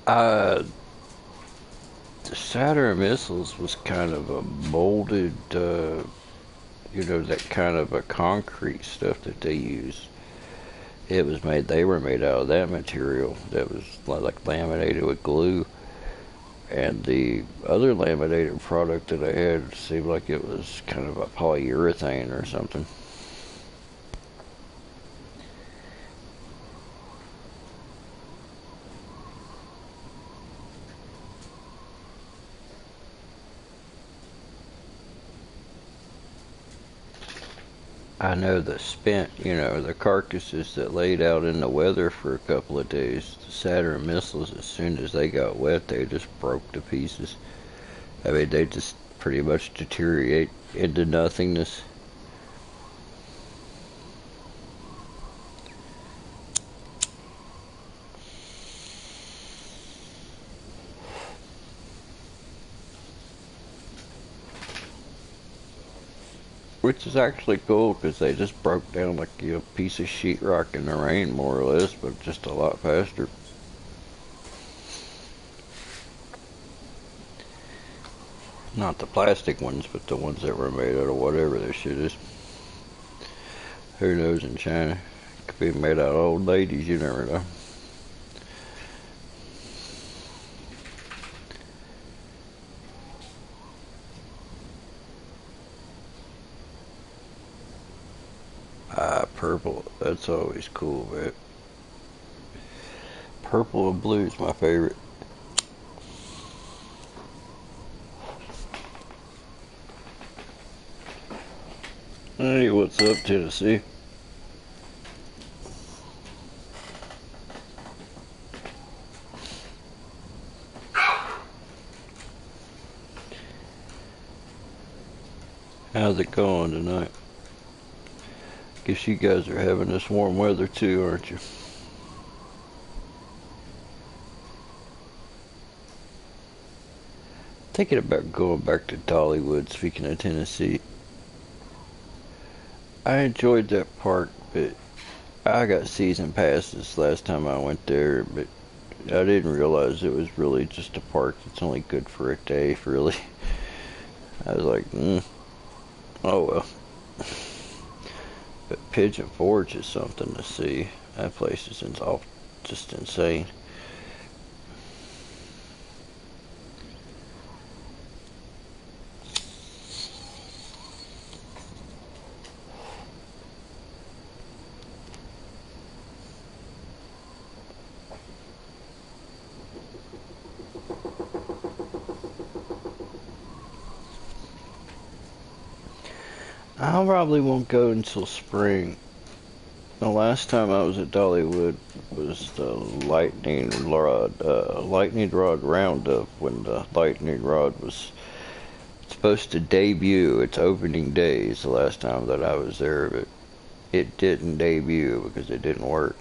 Uh, the Saturn missiles was kind of a molded, that kind of a concrete stuff that they use. They were made out of that material that was like laminated with glue. And the other laminated product that I had seemed like it was kind of a polyurethane or something. I know the carcasses that laid out in the weather for a couple of days, the Saturn missiles, as soon as they got wet, they just broke to pieces. I mean, they just pretty much deteriorate into nothingness. Which is actually cool because they just broke down like a piece of sheetrock in the rain, more or less, but just a lot faster. Not the plastic ones, but the ones that were made out of whatever this shit is. Who knows in China? Could be made out of old ladies, you never know. Purple. That's always cool, man. Purple and blue is my favorite. Hey, what's up, Tennessee? How's it going tonight? Guess you guys are having this warm weather too, aren't you? Thinking about going back to Dollywood, speaking of Tennessee. I enjoyed that park, but I got season passes last time I went there, but I didn't realize it was really just a park that's only good for a day, really. I was like, oh well. But Pigeon Forge is something to see. That place is just insane. I probably won't go until spring. The last time I was at Dollywood was the lightning rod roundup, when the lightning rod was supposed to debut its opening days the last time that I was there, but it didn't debut because it didn't work.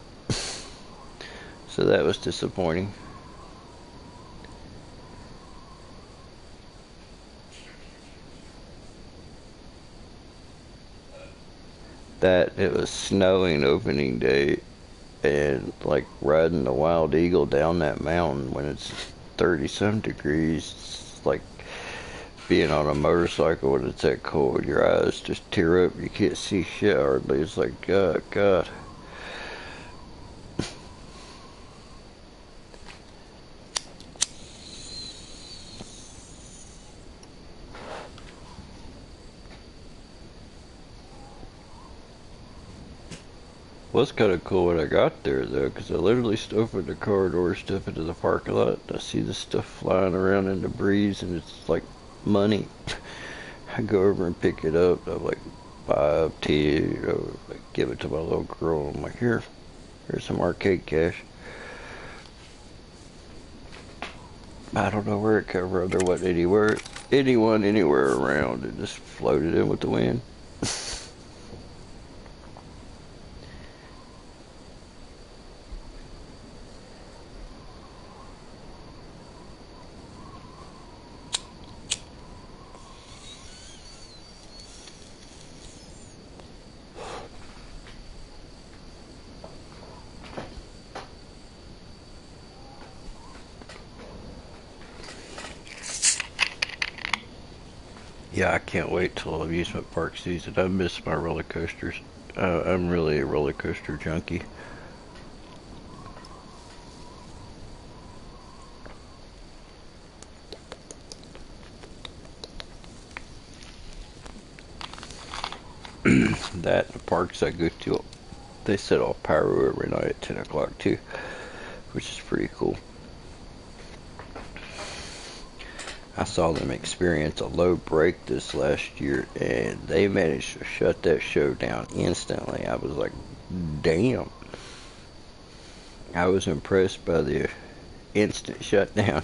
So that was disappointing. That it was snowing opening day, and like riding the Wild Eagle down that mountain when it's 30 some degrees, it's like being on a motorcycle when it's that cold. Your eyes just tear up, you can't see shit hardly. It's like, God. Was kind of cool when I got there though, because I literally opened the car door, step into the parking lot, and I see this stuff flying around in the breeze, and it's like money. I go over and pick it up. I'm like, buy tea, you know, like give it to my little girl. I'm like, here's some arcade cash. I don't know where it came from. There wasn't anyone anywhere around. It just floated in with the wind. Yeah, I can't wait till amusement park season. I miss my roller coasters. I'm really a roller coaster junkie. That the parks I go to, they set off pyro every night at 10 o'clock too, which is pretty cool. I saw them experience a low break this last year, and they managed to shut that show down instantly. I was like, damn. I was impressed by the instant shutdown.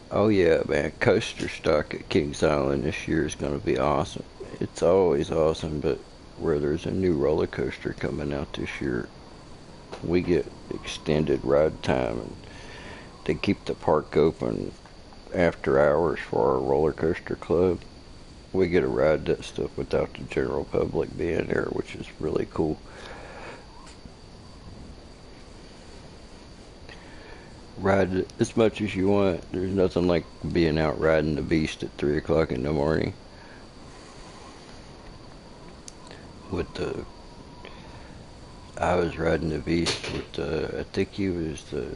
Oh yeah, man, coaster stock at Kings Island this year is going to be awesome. It's always awesome, but where there's a new roller coaster coming out this year, we get extended ride time, and they keep the park open after hours for our roller coaster club. We get to ride that stuff without the general public being there, which is really cool. Ride it as much as you want. There's nothing like being out riding the beast at 3 o'clock in the morning with the I was riding the beast with I think he was the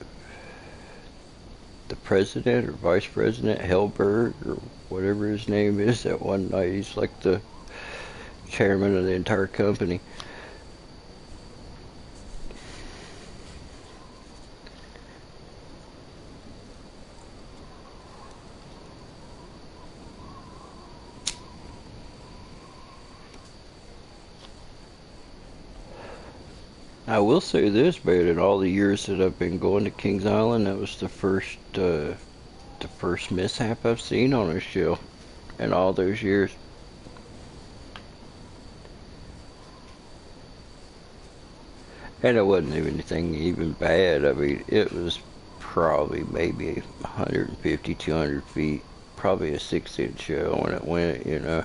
president or vice president, Hellberg or whatever his name is. That one night he's like the chairman of the entire company. I will say this, man, in all the years that I've been going to Kings Island, that was the first mishap I've seen on a show in all those years. And it wasn't even anything even bad. I mean, it was probably maybe 150, 200 feet, probably a 6-inch shell when it went, you know.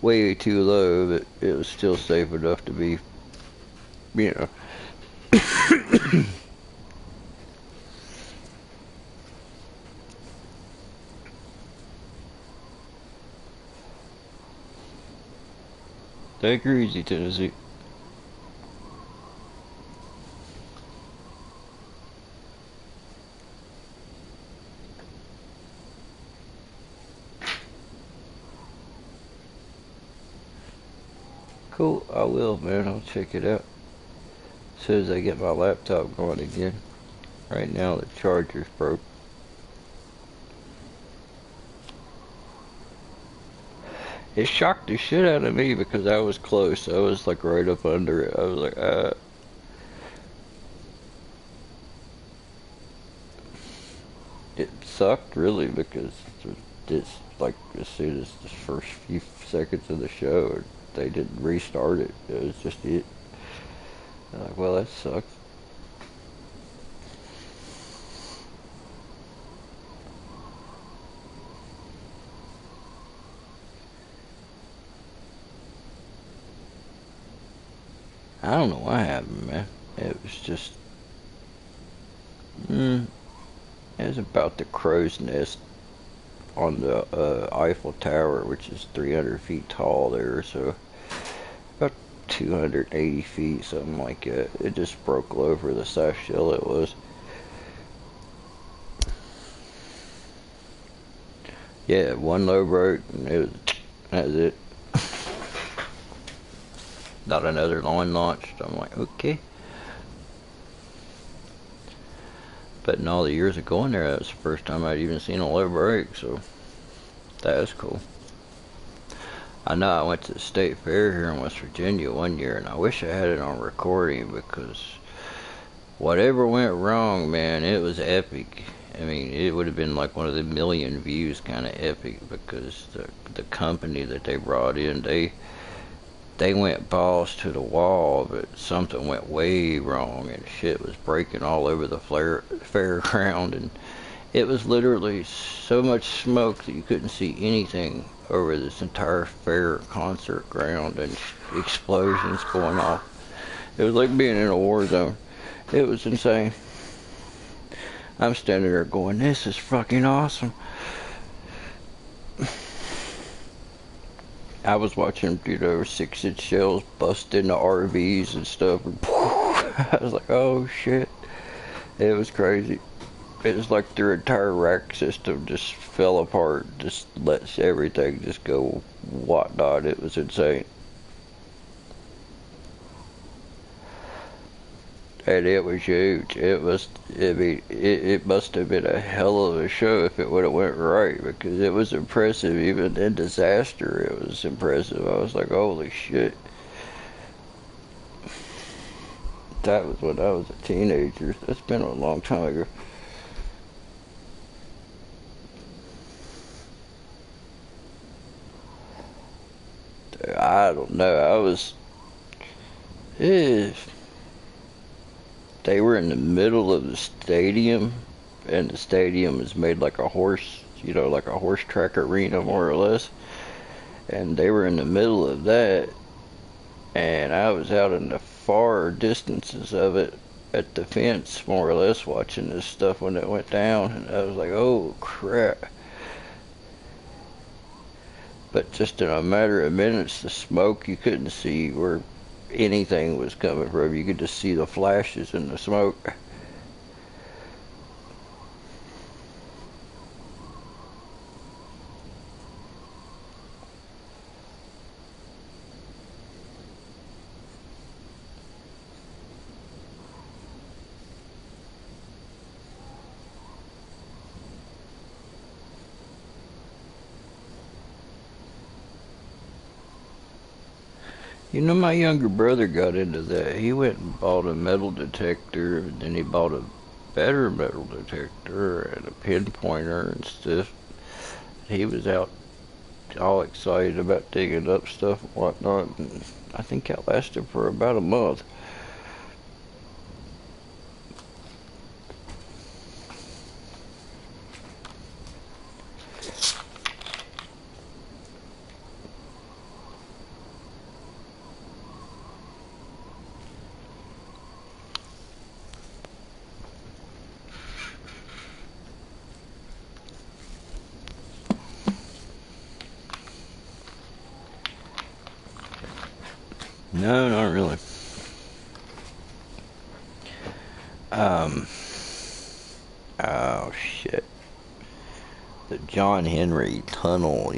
Way too low, but it was still safe enough to be, you know. Take her easy, Tennessee. Cool, I will, man. I'll check it out as soon as I get my laptop going again. Right now, the charger's broke. It shocked the shit out of me because I was close. I was like right up under it. I was like, sucked really because it's like as soon as the first few seconds of the show, they didn't restart it. It was just it. I'm like, well, that sucks. I don't know what happened, man. It was just, it was about the crow's nest on the Eiffel Tower, which is 300 feet tall there, so about 280 feet, something like that. It just broke over the size shell it was. Yeah, one low broke, and that was it. Not another line launched. I'm like, okay. But in all the years of going there, that was the first time I'd even seen a low break, so that was cool. I know I went to the state fair here in West Virginia one year, and I wish I had it on recording because whatever went wrong, man, it was epic. I mean, it would have been like one of the million views kind of epic because the company that they brought in, they went balls to the wall, but something went way wrong and shit was breaking all over the fairground, and it was literally so much smoke that you couldn't see anything over this entire fair concert ground and explosions going off. It was like being in a war zone. It was insane. I'm standing there going, this is fucking awesome. I was watching, 6-inch shells bust into RVs and stuff. And I was like, oh shit. It was crazy. It was like their entire rack system just fell apart. Just lets everything just go whatnot. It was insane. And it was huge. It must have been a hell of a show if it would have went right, because it was impressive. Even in disaster, it was impressive. I was like, holy shit. That was when I was a teenager. That's been a long time ago. I don't know. They were in the middle of the stadium, and the stadium is made like a horse, like a horse track arena, more or less. And they were in the middle of that, and I was out in the far distances of it at the fence, more or less, watching this stuff when it went down, and I was like, oh crap. But just in a matter of minutes, the smoke, you couldn't see where anything was coming from. You could just see the flashes in the smoke. My younger brother got into that. He went and bought a metal detector, and then he bought a better metal detector and a pinpointer and stuff. He was out all excited about digging up stuff and whatnot, and I think that lasted for about a month. No, not really. Oh shit. The John Henry Tunnel,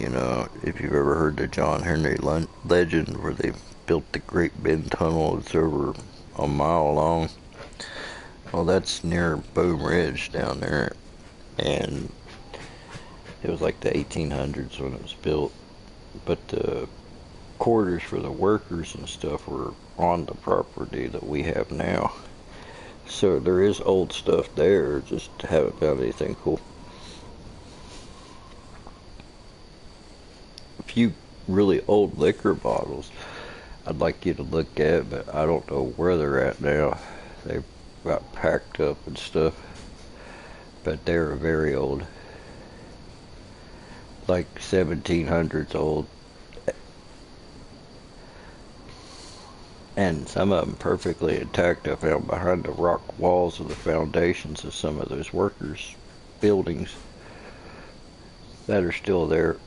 if you've ever heard the John Henry legend where they built the Great Bend Tunnel, it's over a mile long. Well, that's near Boom Ridge down there, and it was like the 1800s when it was built, but the quarters for the workers and stuff were on the property that we have now. So there is old stuff there, just haven't found anything cool. few really old liquor bottles I'd like you to look at, but I don't know where they're at now. They got packed up and stuff, but they're very old, like 1700s old, and some of them perfectly intact. I found behind the rock walls of the foundations of some of those workers' buildings that are still there.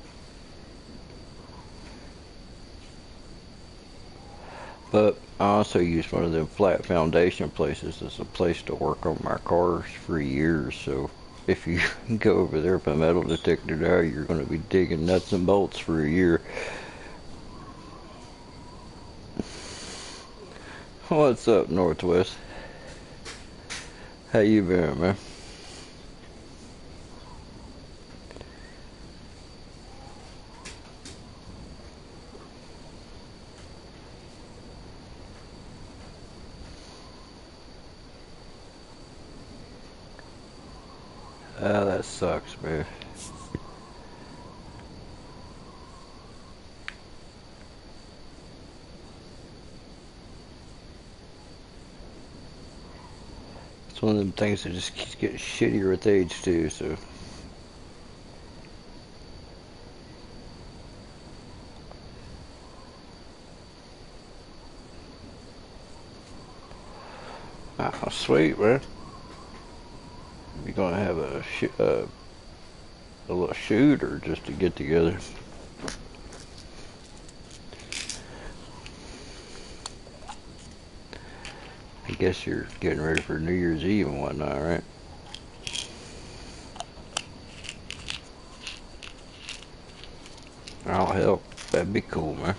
But I also used one of them flat foundation places as a place to work on my cars for years. So if you go over there with a metal detector now, you're going to be digging nuts and bolts for a year. What's up, Northwest? How you been, man? Ah, that sucks, man. It's one of them things that just keeps getting shittier with age, too, so. Ah, sweet, man. You gonna have a little shoot or just to get together? I guess you're getting ready for New Year's Eve and whatnot, right? I'll help. That'd be cool, man.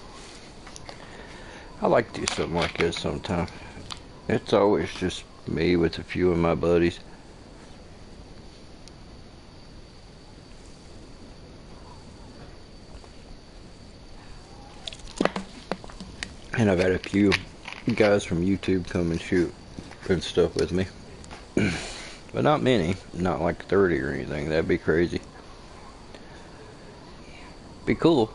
I like to do something like this sometimes. It's always just me with a few of my buddies. And I've had a few guys from YouTube come and shoot and stuff with me. But not many. Not like 30 or anything. That'd be crazy. Be cool.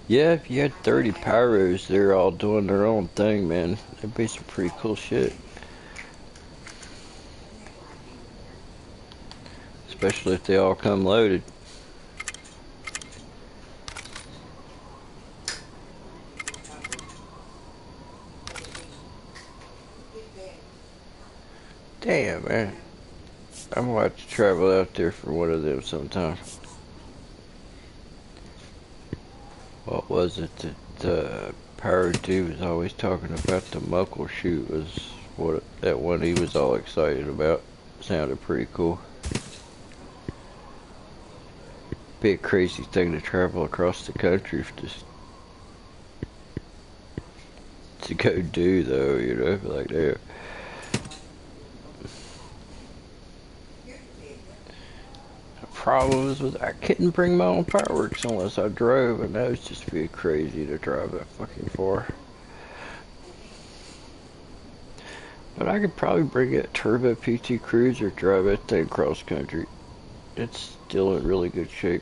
Yeah, if you had 30 pyros, they're all doing their own thing, man. That'd be some pretty cool shit. Especially if they all come loaded. Damn, man. I'm gonna have to travel out there for one of them sometime. What was it that Pyro 2 was always talking about? The muckle shoot was what that one he was all excited about. Sounded pretty cool. Be a crazy thing to travel across the country just to go do, though, you know, like that. The problem is with I couldn't bring my own fireworks unless I drove, and that was just be crazy to drive that fucking far. But I could probably bring a turbo PT Cruiser, drive that thing cross country. It's still in really good shape.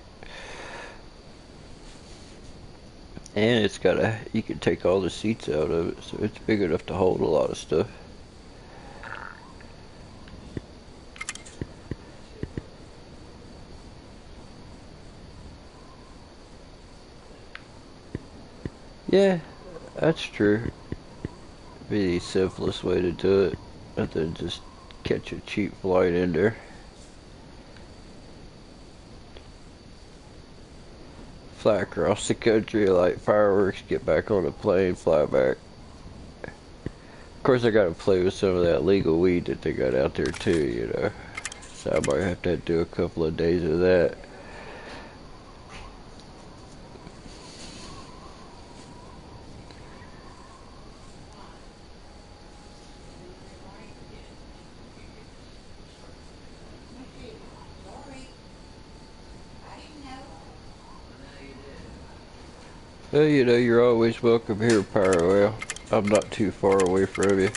And it's got you can take all the seats out of it, so it's big enough to hold a lot of stuff. Yeah, that's true. Be the simplest way to do it, and then just catch a cheap flight in there. Fly across the country, light fireworks, get back on a plane, fly back. Of course, I gotta play with some of that legal weed that they got out there too, you know. So I might have to do a couple of days of that. Well, you know, you're always welcome here, Pyro. I'm not too far away from you.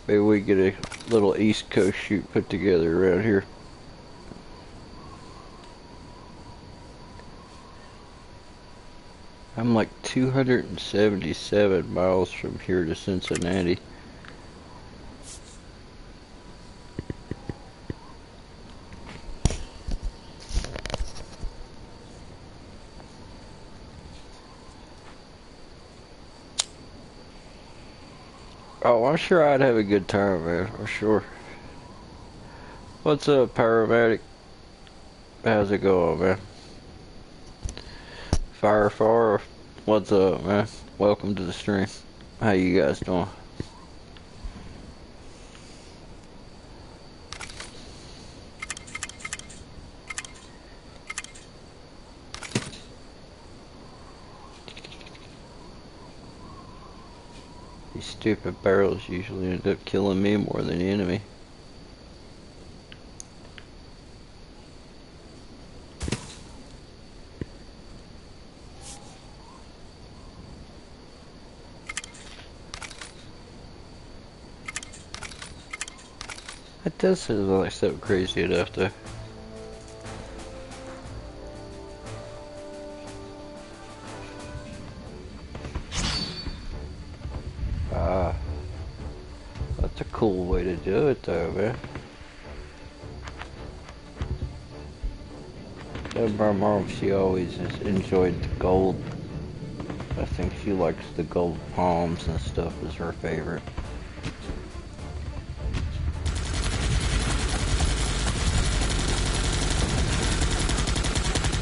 Maybe we get a little East Coast shoot put together around here. I'm like 277 miles from here to Cincinnati. Oh, I'm sure I'd have a good time, man. I'm sure. What's up, Paramedic? How's it going, man? Fire, what's up, man? Welcome to the stream. How you guys doing? These stupid barrels usually end up killing me more than the enemy. That does sound like something crazy enough, though. Ah, that's a cool way to do it, though, man. And my mom, she always has enjoyed the gold. I think she likes the gold palms and stuff is her favorite.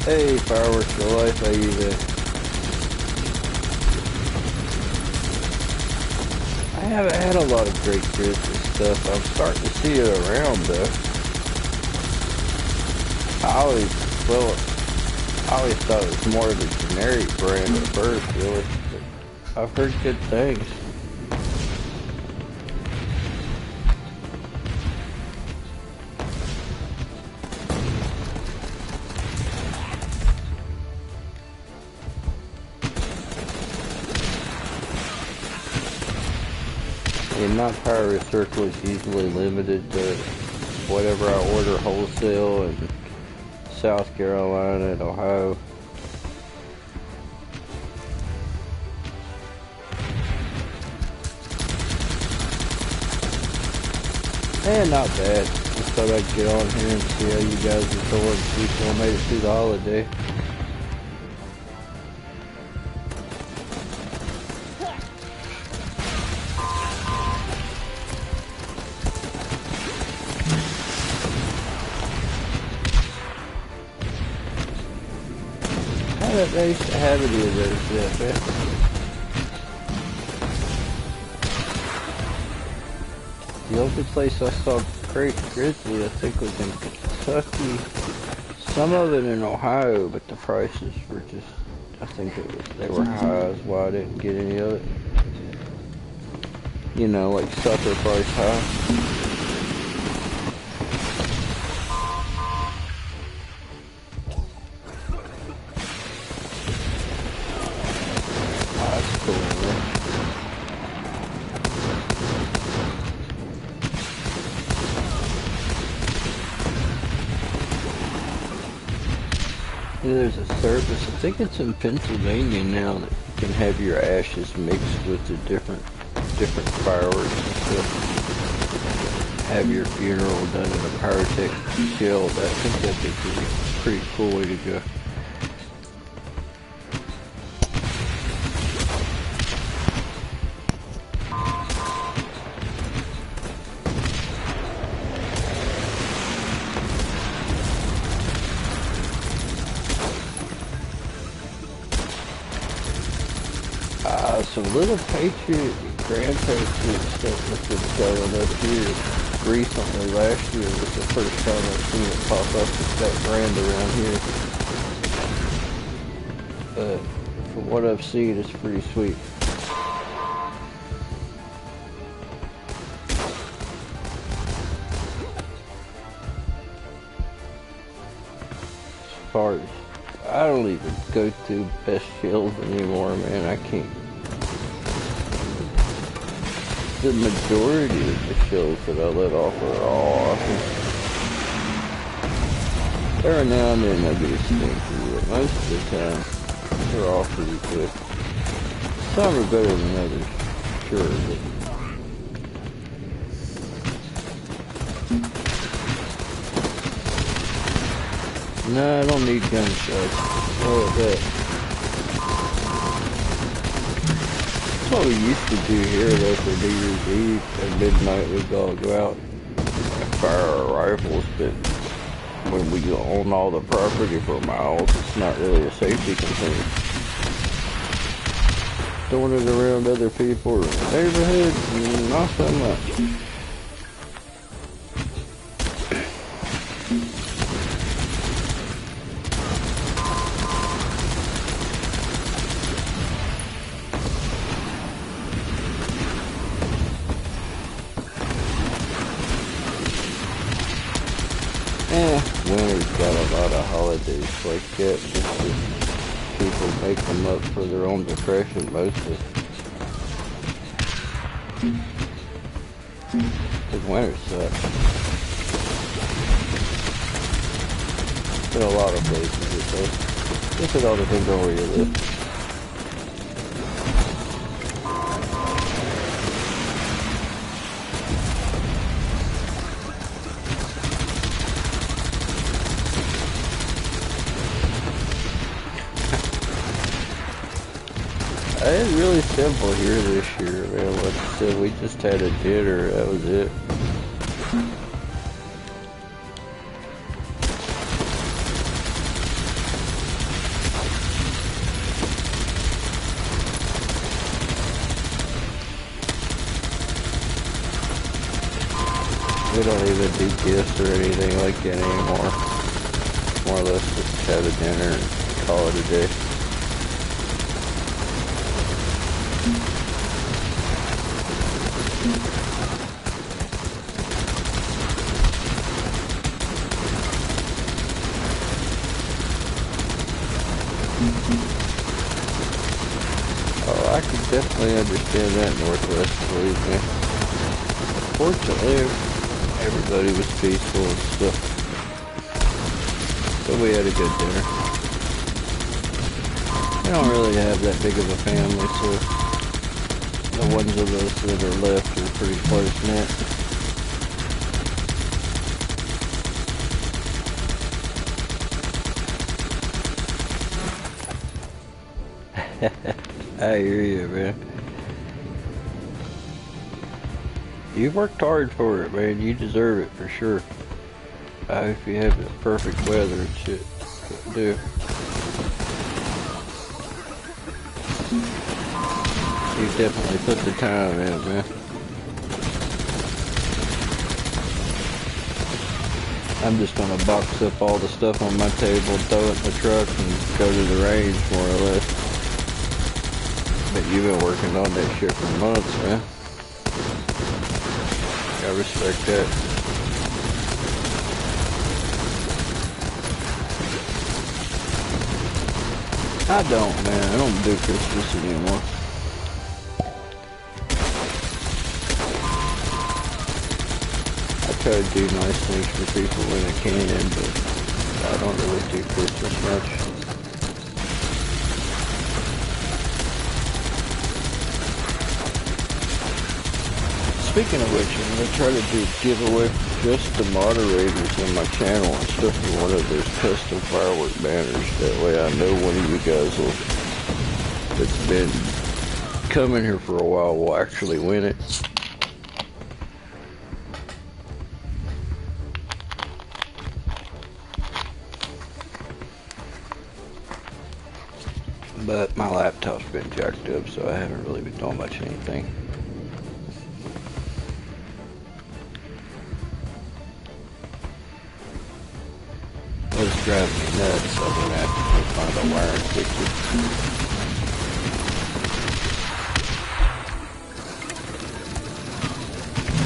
Hey, Fireworks for Life, how you doing? I haven't had a lot of great Christmas stuff. I'm starting to see it around, though. I always thought it was more of a generic brand at first, really. But I've heard good things. And my power circle is usually limited to whatever I order wholesale in South Carolina and Ohio. And not bad. Just thought I'd get on here and see how you guys are doing. See if you made it through the holiday. I used to have any of those yet, man. The only place I saw great grizzly, I think, was in Kentucky. Some of it in Ohio, but the prices were just, I think they were high, that's why I didn't get any of it. You know, like sucker price high. There's a service, I think it's in Pennsylvania now, that you can have your ashes mixed with the different fireworks and stuff. Have your funeral done in a pyrotech shield. I think that'd be a pretty cool way to go. Some little Patriot, Grand Patriot stuff that's been showing up here recently. Last year was the first time I've seen it pop up with that brand around here. But from what I've seen, it's pretty sweet. As far as, I don't even go through best shields anymore, man. I can't. the majority of the shells that I let off are all awesome. Every now and then they'll get a stinky, but most of the time they're all pretty good. Some are better than others, sure, but no, I don't need gunshots. Oh, that. That's what we used to do here, though, for New Year's Eve. At midnight, we'd all go out and fire our rifles, but when we own all the property for miles, it's not really a safety concern. Throwing it around other people or neighborhoods, not so much. Winter's got a lot of holidays like that, just that people make them up for their own depression mostly. Because winter sucks. In a lot of places it does. Just it all depends on where you live. It's really simple here this year, man. Like I said, we just had a dinner, that was it. We don't even do gifts or anything like that anymore. More or less just have a dinner and call it a day. Oh, I can definitely understand that, Northwest, believe me. Fortunately, everybody was peaceful and stuff. So we had a good dinner. We don't really have that big of a family, so the ones of us that are left are pretty close-knit. I hear you, man. You've worked hard for it, man. You deserve it for sure. I hope you have the perfect weather and shit. Do. You've definitely put the time in, man. I'm just gonna box up all the stuff on my table, throw it in the truck, and go to the range, more or less. But you've been working on that shit for months, man. I respect that. I don't, man. I don't do Christmas anymore. I try to do nice things for people when I can, but I don't really do Christmas much. Speaking of which, I'm going to try to do a giveaway for just the moderators in my channel and stuff for one of those custom firework banners. That way I know one of you guys that's been coming here for a while will actually win it. But my laptop's been jacked up, so I haven't really been doing much of anything. It's driving me nuts, so I'm gonna have to find a wire and fix it.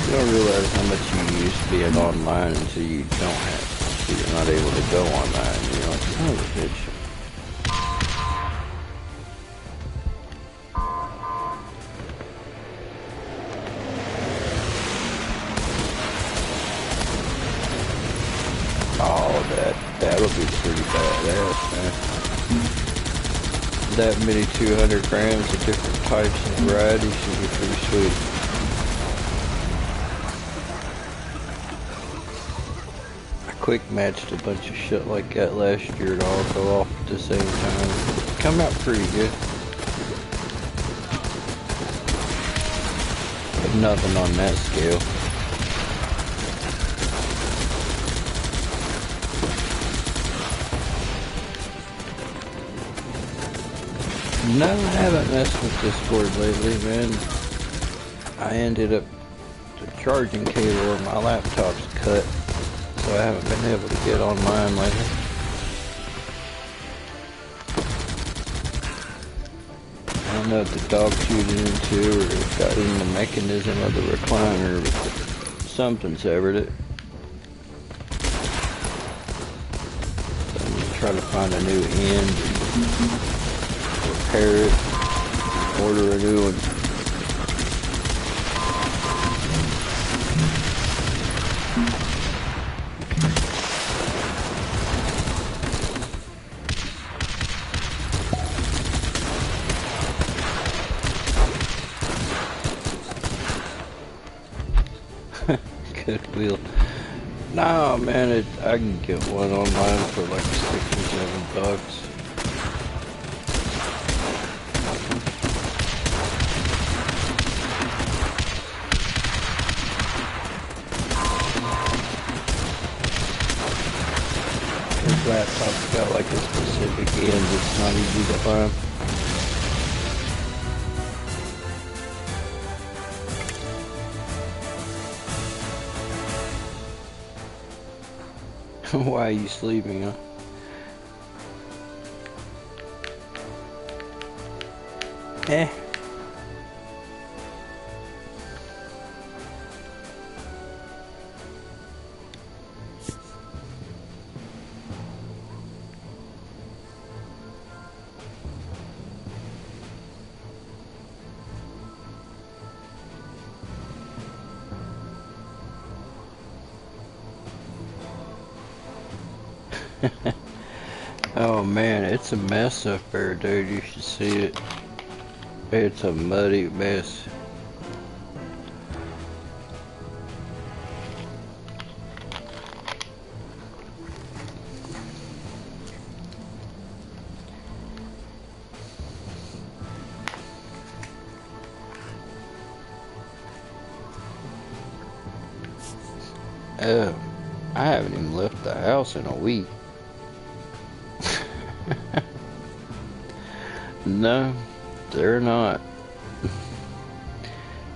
You don't realize how much you use being online until you don't have, so you're not able to go online. You're like, son of a bitch. That'll be pretty badass, man. That many 200 grams of different types and varieties should be pretty sweet. I quick matched a bunch of shit like that last year to all go off at the same time. Come out pretty good. But nothing on that scale. No, I haven't messed with Discord lately, man. I ended up, the charging cable on my laptop's cut, so I haven't been able to get online lately. I don't know if the dog chewed it into or it got in the mechanism of the recliner, but something severed it. So I'm gonna try to find a new end. Repair it, order a new one. Goodwill. Nah, man, I can get one online for like $6 or $7. Laptop's got like a specific end that's not easy to find. Why are you sleeping, huh? Eh. Oh man, it's a mess up there, dude. You should see it. It's a muddy mess. Oh, I haven't even left the house in a week. No, they're not.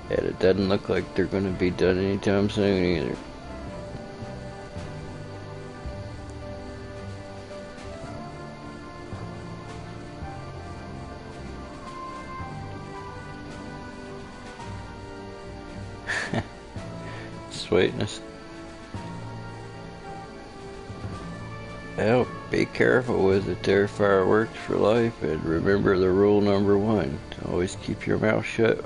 And it doesn't look like they're going to be done anytime soon either. Sweetness. Well, be careful with it there, Fireworks for life, and remember the rule number 1. Always keep your mouth shut.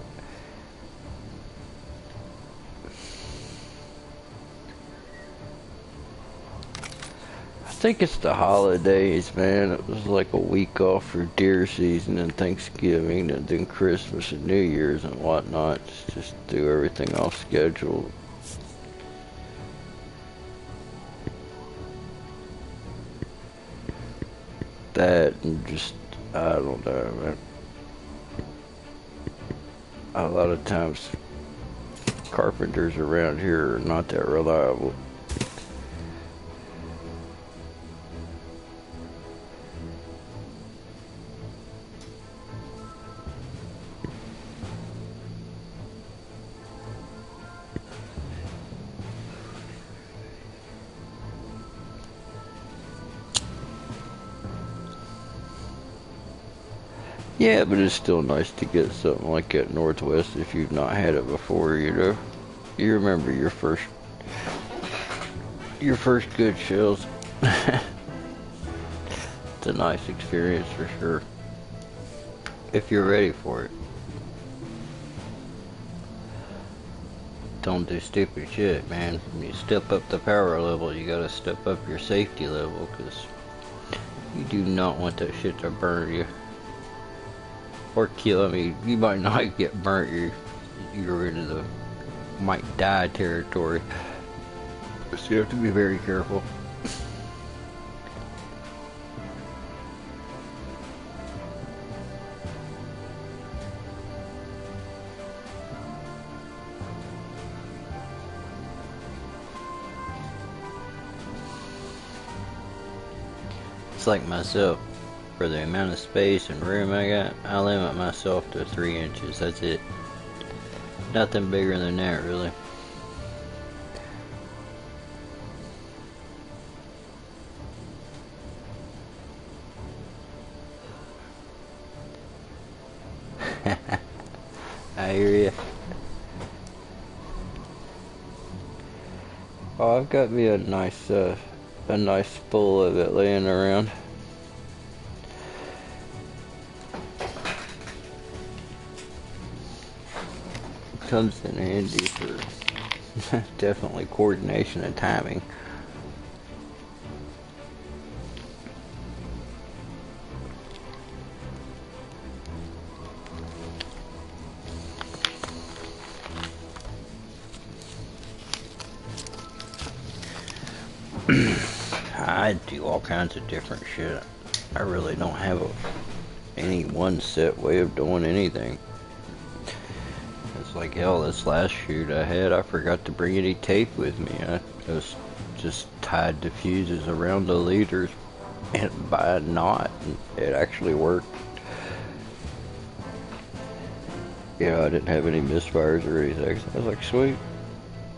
I think it's the holidays, man. It was like a week off for deer season and Thanksgiving and then Christmas and New Year's and whatnot. Just do everything off schedule. That and just, I don't know, man. A lot of times carpenters around here are not that reliable. Yeah, but it's still nice to get something like that Northwest if you've not had it before, you know. You remember your first good shells. It's a nice experience for sure. If you're ready for it. don't do stupid shit, man. When you step up the power level, you gotta step up your safety level, because you do not want that shit to burn you. Or kill. I mean, you might not get burnt, you're into the might die territory. So you have to be very careful. It's like myself. For the amount of space and room I got, I limit myself to 3 inches. That's it. Nothing bigger than that, really. I hear you. Oh, I've got me a nice spool of it laying around. Comes in handy for definitely coordination and timing. I do all kinds of different shit. I really don't have any one set way of doing anything. It's like, hell, this last shoot I had, I forgot to bring any tape with me. I just tied the fuses around the leaders and by a knot, and it actually worked. Yeah, I didn't have any misfires or anything. So I was like, sweet.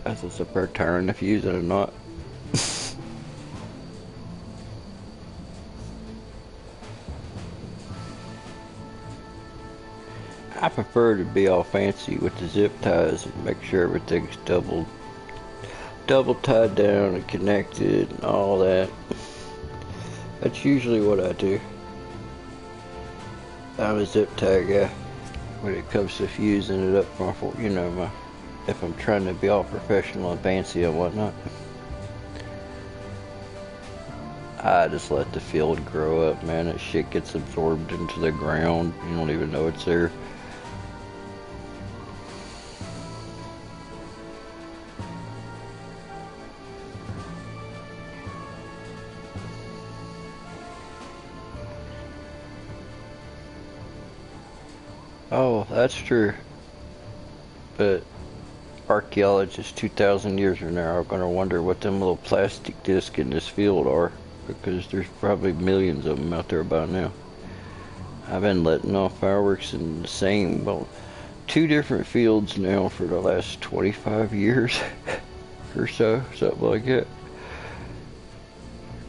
That's just a pair tying the fuse in a knot. I prefer to be all fancy with the zip ties and make sure everything's double tied down and connected and all that. That's usually what I do. I'm a zip tie guy when it comes to fusing it up for, you know, if I'm trying to be all professional and fancy and whatnot. I just let the field grow up, man. That shit gets absorbed into the ground. You don't even know it's there. Oh, that's true. But archaeologists 2,000 years from now are going to wonder what them little plastic discs in this field are, because there's probably millions of them out there by now. I've been letting off fireworks in the same, well, 2 different fields now for the last 25 years or so, something like that.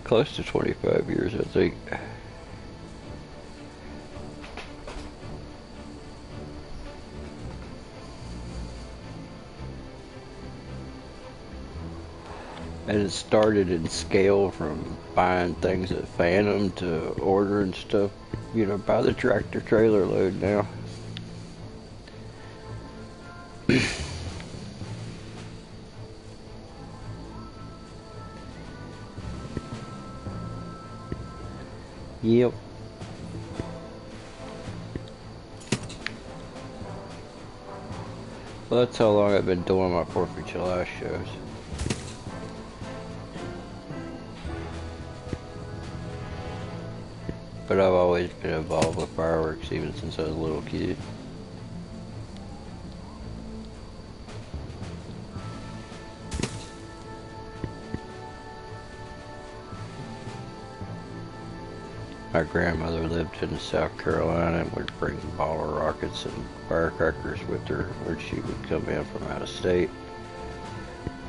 Close to 25 years, I think. And it started in scale from buying things at Phantom to ordering stuff, you know, by the tractor trailer load now. Yep. Well, that's how long I've been doing my 4th of July shows. But I've always been involved with fireworks even since I was a little kid. My grandmother lived in South Carolina and would bring bottle rockets and firecrackers with her when she would come in from out of state.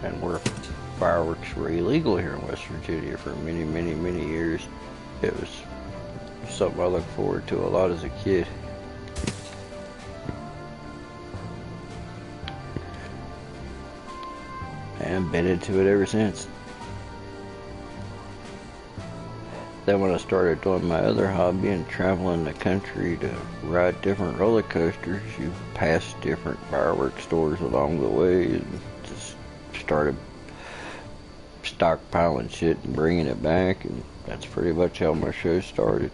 And where fireworks were illegal here in West Virginia for many, many, many years, it was something I look forward to a lot as a kid. And I've been into it ever since. Then when I started doing my other hobby and traveling the country to ride different roller coasters, you pass different fireworks stores along the way and started stockpiling shit and bringing it back, and that's pretty much how my show started.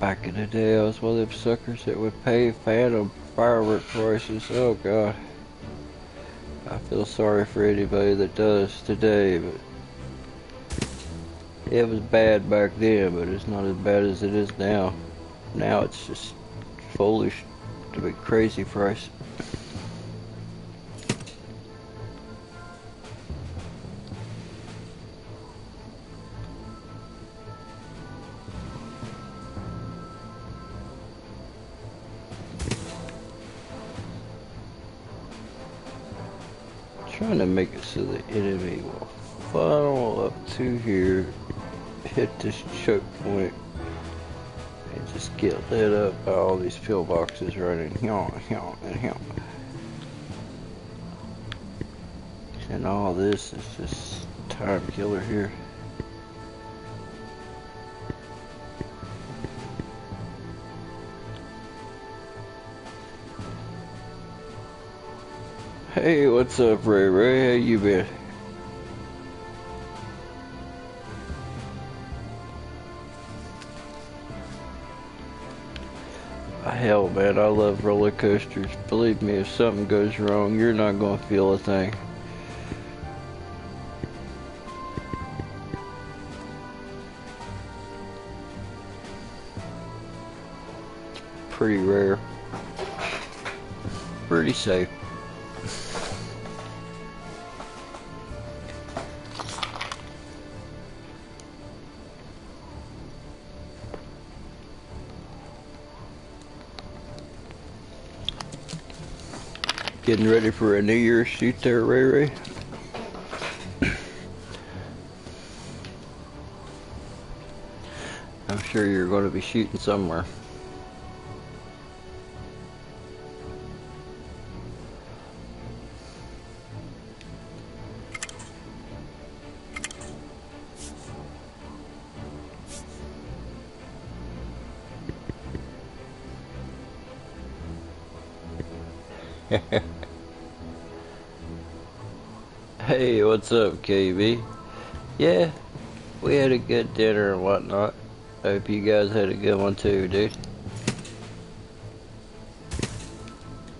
Back in the day, I was one of them suckers that would pay phantom firework prices. Oh God. I feel sorry for anybody that does today, but it was bad back then, but it's not as bad as it is now. Now it's just foolish to be crazy price. Trying to make it so the enemy will funnel up to here, hit this choke point, and just get lit up by all these pillboxes running here. And all this is just time killer here. Hey, what's up, Ray Ray? How you been? Hell, man, I love roller coasters. Believe me, if something goes wrong, you're not gonna feel a thing. Pretty rare. Pretty safe. Getting ready for a New Year's shoot there, Ray Ray? I'm sure you're going to be shooting somewhere. Hey, what's up, KB? Yeah, we had a good dinner and whatnot. Hope you guys had a good one too, dude.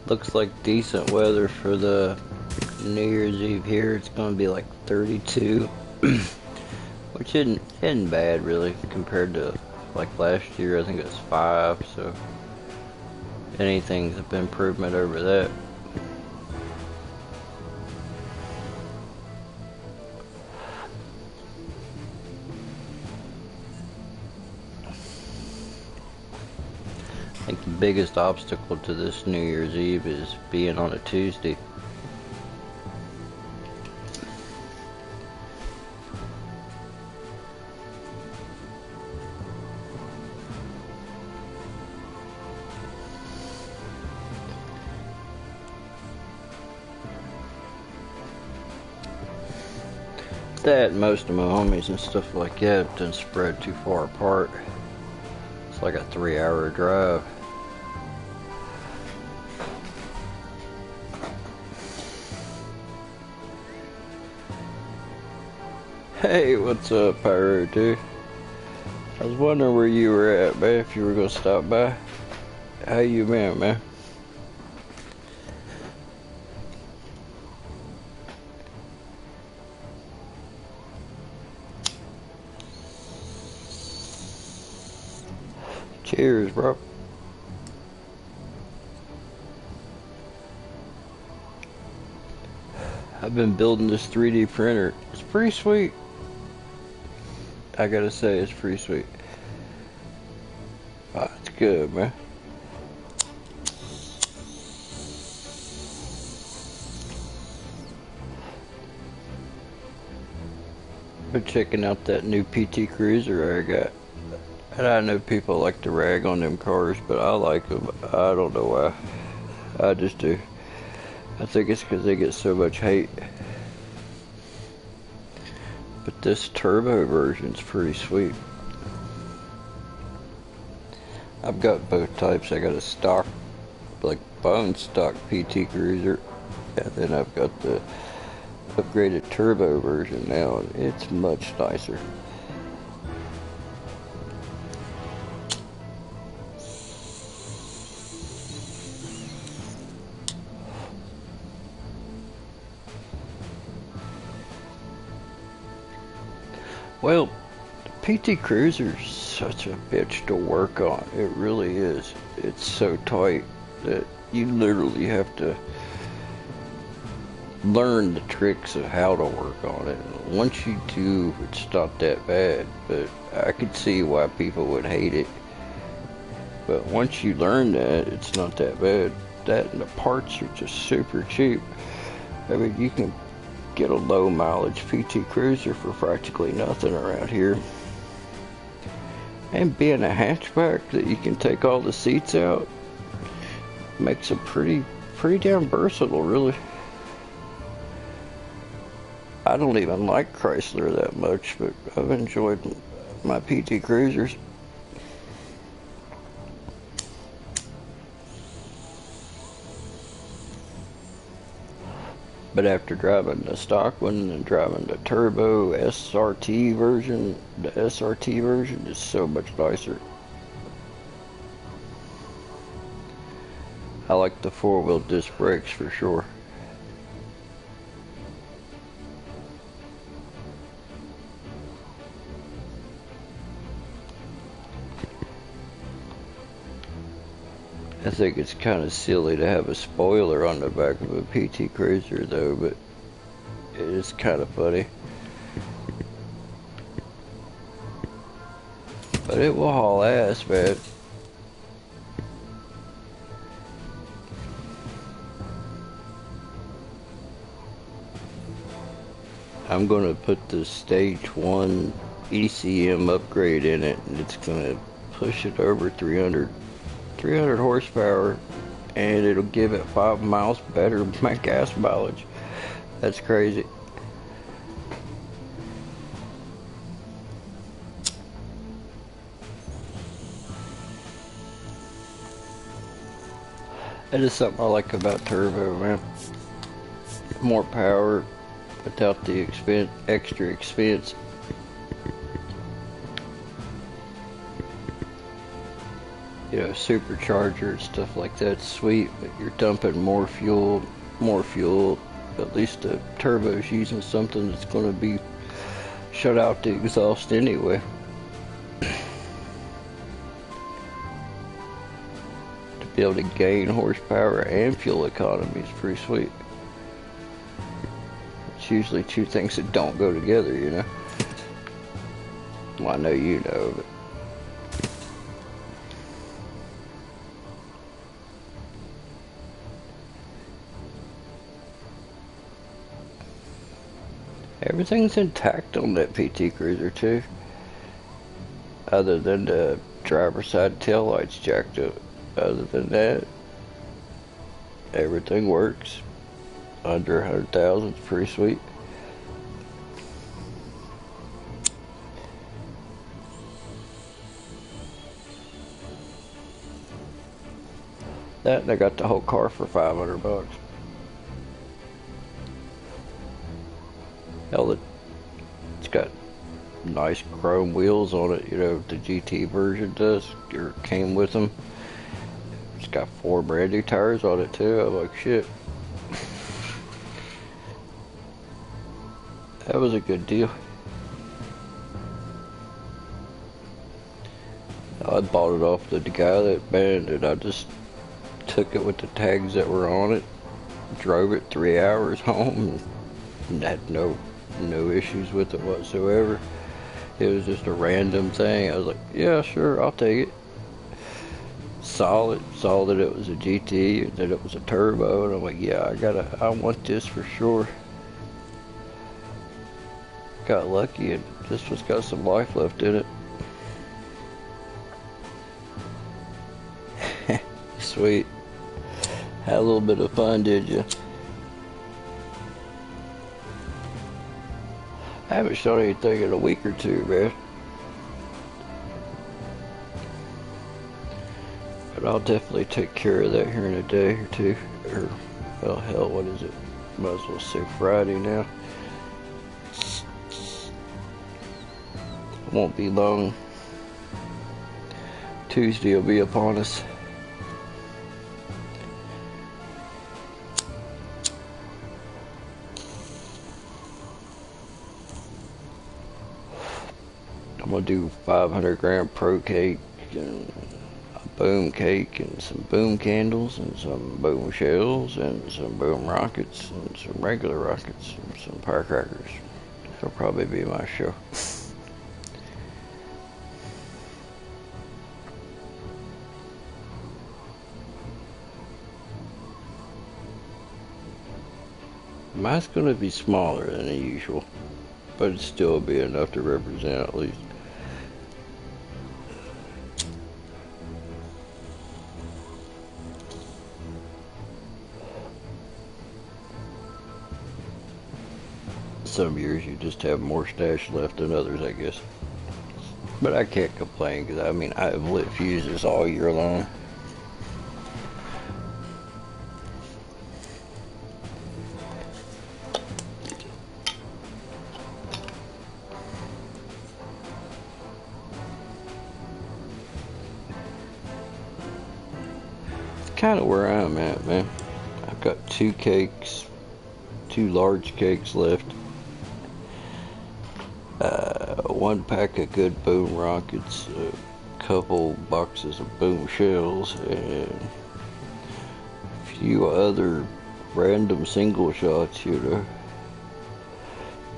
Looks like decent weather for the New Year's Eve here. It's gonna be like 32, which isn't bad really compared to like last year. I think it was 5, so anything's an improvement over that. I think the biggest obstacle to this New Year's Eve is being on a Tuesday. That most of my homies and stuff like that done spread too far apart. It's like a 3-hour drive. Hey, what's up, Pyro dude? I was wondering where you were at, man, if you were gonna stop by. How you been, man? Cheers, bro. I've been building this 3D printer. It's pretty sweet. I gotta say, it's pretty sweet. Oh, it's good, man. Been checking out that new PT Cruiser I got. And I know people like to rag on them cars, but I like them. I don't know why. I just do. I think it's because they get so much hate. But this turbo version's pretty sweet. I've got both types. I got a stock, like bone stock PT Cruiser, and then I've got the upgraded turbo version now, and it's much nicer. Well, PT Cruiser's such a bitch to work on. It really is. It's so tight that you literally have to learn the tricks of how to work on it. Once you do, it's not that bad, but I could see why people would hate it. But once you learn that, it's not that bad. That and the parts are just super cheap. I mean, you can get a low mileage PT Cruiser for practically nothing around here. And being a hatchback that you can take all the seats out makes it pretty damn versatile, really. I don't even like Chrysler that much, but I've enjoyed my PT Cruisers. But after driving the stock one and driving the turbo SRT version, the SRT version is so much nicer. I like the four-wheel disc brakes for sure. I think it's kind of silly to have a spoiler on the back of a PT Cruiser though, but it is kind of funny. But it will haul ass, man. I'm gonna put the stage 1 ECM upgrade in it, and it's gonna push it over 300 horsepower, and it'll give it 5 miles better gas mileage. That's crazy. That is something I like about turbo, man. More power without the extra expense. You know, supercharger and stuff like that's sweet, but you're dumping more fuel. At least the turbo's using something that's going to be shut out the exhaust anyway. To be able to gain horsepower and fuel economy is pretty sweet. It's usually two things that don't go together, you know. Well, I know you know, but everything's intact on that PT Cruiser too, other than the driver's side taillights jacked up. Other than that, everything works. Under 100,000, it's pretty sweet. That, and I got the whole car for $500. Hell, it's got nice chrome wheels on it, you know, the GT version does, or came with them. It's got 4 brand new tires on it too. I'm like, shit. That was a good deal. I bought it off the guy that banned it. I just took it with the tags that were on it, drove it 3 hours home, and had no issues with it whatsoever. It was just a random thing. I was like, yeah, sure, I'll take it. Saw that it was a GT and that it was a turbo, and I'm like, yeah, I want this for sure. Got lucky, and this one's got some life left in it. Sweet. Had a little bit of fun, did you? I haven't shot anything in a week or two, man. But I'll definitely take care of that here in a day or two. Or, well, hell, what is it? Might as well say Friday now. Won't be long. Tuesday will be upon us. I'm gonna do 500 gram pro cake and a boom cake and some boom candles and some boom shells and some boom rockets and some regular rockets and some firecrackers. That'll probably be my show. Mine's gonna be smaller than the usual, but it'll still be enough to represent at least. Some years you just have more stash left than others, I guess. But I can't complain because I mean I've lit fuses all year long. It's kind of where I'm at, man. I've got two large cakes left. One pack of good boom rockets, a couple boxes of boom shells, and a few other random single shots, you know.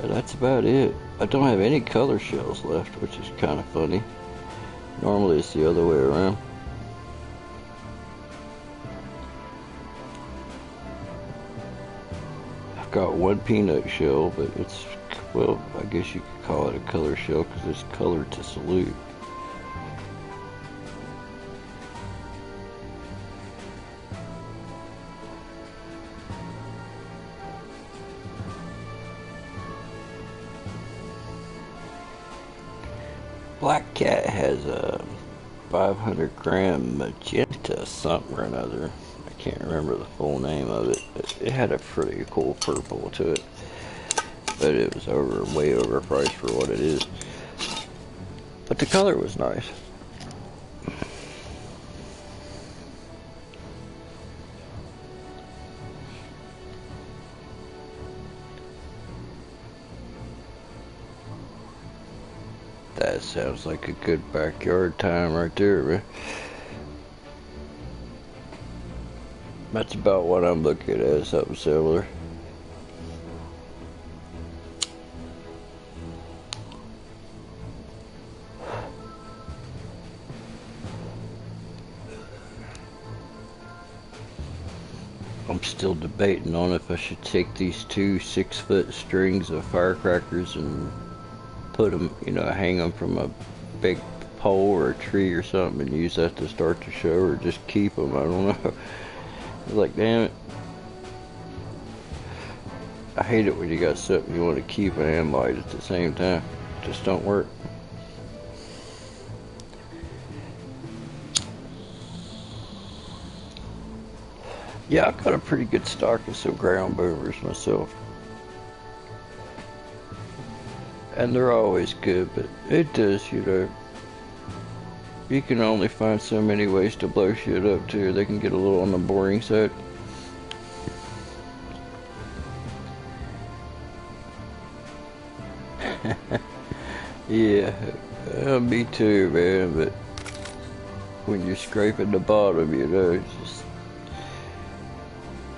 And that's about it. I don't have any color shells left, which is kind of funny. Normally it's the other way around. I've got one peanut shell, but it's, well, I guess you could call it a color shell because it's colored to salute. Black Cat has a 500 gram magenta something or another. I can't remember the full name of it. It had a pretty cool purple to it, but it was way overpriced for what it is. But the color was nice. That sounds like a good backyard time right there, man. That's about what I'm looking at, something similar. I'm still debating on if I should take these two 6-foot strings of firecrackers and put them, you know, hang them from a big pole or a tree or something and use that to start the show, or just keep them. I don't know. It's like, damn it. I hate it when you got something you want to keep and light at the same time. It just don't work. Yeah, I've got a pretty good stock of some ground boomers myself. And they're always good, but it does, you know. You can only find so many ways to blow shit up too. They can get a little on the boring side. Yeah, me too, man, but when you're scraping the bottom, you know,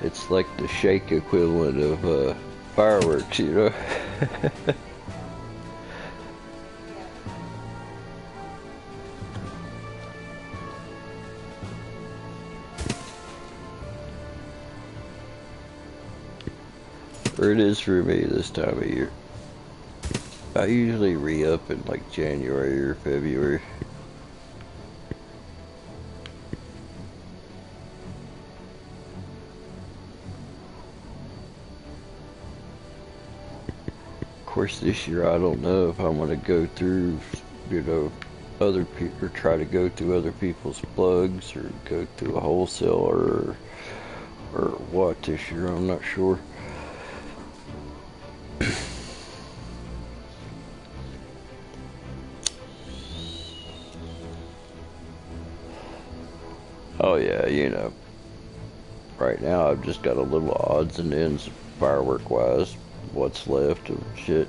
it's like the shake equivalent of fireworks, you know. Or it is for me this time of year. I usually re-up in like January or February. course, this year I don't know if I'm going to go through, you know, other people, or try to go through other people's plugs, or go through a wholesaler, or what this year. I'm not sure. Oh yeah, you know. Right now I've just got a little odds and ends firework wise, what's left of shit.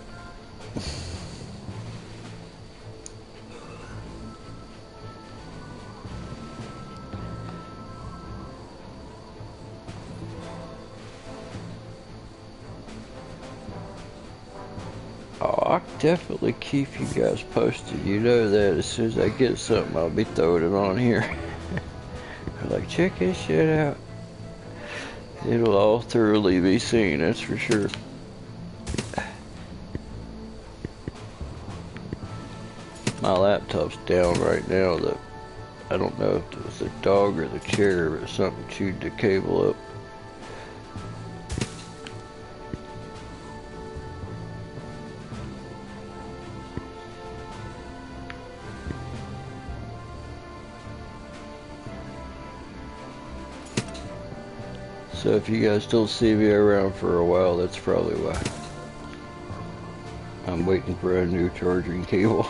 Oh, I'll definitely keep you guys posted. You know that as soon as I get something, I'll be throwing it on here. Like, check this shit out. It'll all thoroughly be seen, that's for sure. My laptop's down right now. I don't know if it was the dog or the chair, but something chewed the cable up. So if you guys don't see me around for a while, that's probably why. I'm waiting for a new charging cable.